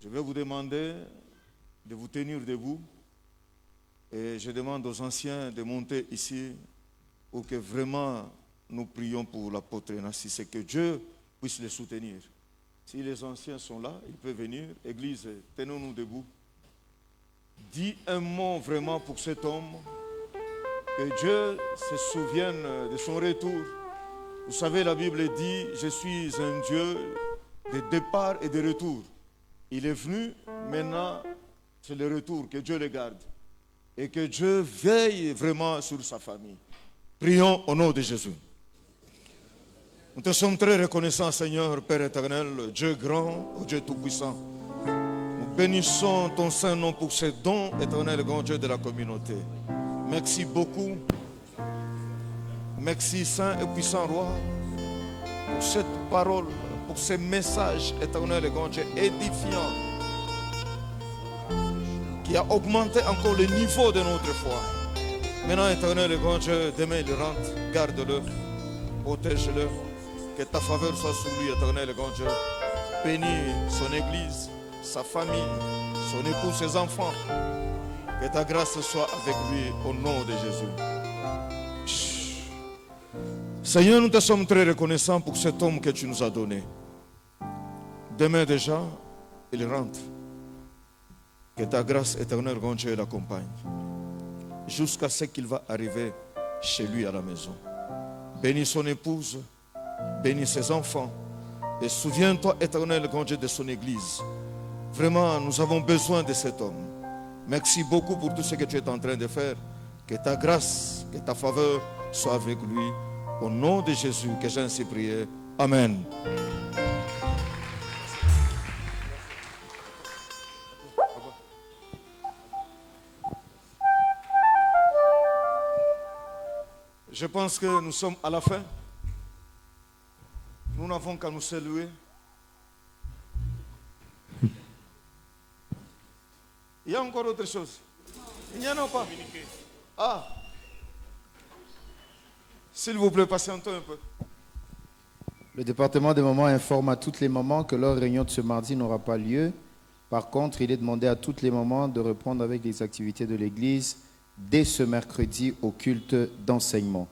Je vais vous demander de vous tenir debout et je demande aux anciens de monter ici pour que vraiment nous prions pour l'apôtre Narcisse et que Dieu puisse les soutenir. Si les anciens sont là, ils peuvent venir. Église, tenons-nous debout. Dis un mot vraiment pour cet homme. Que Dieu se souvienne de son retour. Vous savez, la Bible dit, je suis un Dieu de départ et de retour. Il est venu, maintenant, c'est le retour. Que Dieu le garde. Et que Dieu veille vraiment sur sa famille. Prions au nom de Jésus. Nous te sommes très reconnaissants, Seigneur, Père éternel, Dieu grand, Dieu tout-puissant. Nous bénissons ton Saint-Nom pour ces dons éternels, grand Dieu de la communauté. Merci beaucoup. Merci, Saint et puissant Roi, pour cette parole, pour ces messages éternels, grand Dieu, édifiants, qui a augmenté encore le niveau de notre foi. Maintenant, éternel, grand Dieu, demain il rentre, garde-le, protège-le. Que ta faveur soit sur lui, éternel, grand Dieu. Bénis son église, sa famille, son époux, ses enfants. Que ta grâce soit avec lui au nom de Jésus. Seigneur, nous te sommes très reconnaissants pour cet homme que tu nous as donné. Demain déjà, il rentre. Que ta grâce éternelle, grand Dieu, l'accompagne. Jusqu'à ce qu'il va arriver chez lui à la maison. Bénis son épouse. Bénis ses enfants et souviens-toi, éternel grand Dieu, de son église. Vraiment, nous avons besoin de cet homme. Merci beaucoup pour tout ce que tu es en train de faire. Que ta grâce, que ta faveur soit avec lui. Au nom de Jésus que j'ai ainsi prié. Amen. Je pense que nous sommes à la fin. Nous n'avons qu'à nous saluer. Il y a encore autre chose. Il n'y en a pas. Ah. S'il vous plaît, patientez un peu. Le département des mamans informe à toutes les mamans que leur réunion de ce mardi n'aura pas lieu. Par contre, il est demandé à toutes les mamans de reprendre avec les activités de l'église dès ce mercredi au culte d'enseignement.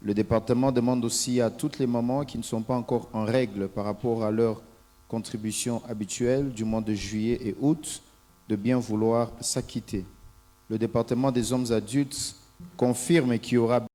Le département demande aussi à toutes les mamans qui ne sont pas encore en règle par rapport à leur contribution habituelle du mois de juillet et août de bien vouloir s'acquitter. Le département des hommes adultes confirme qu'il y aura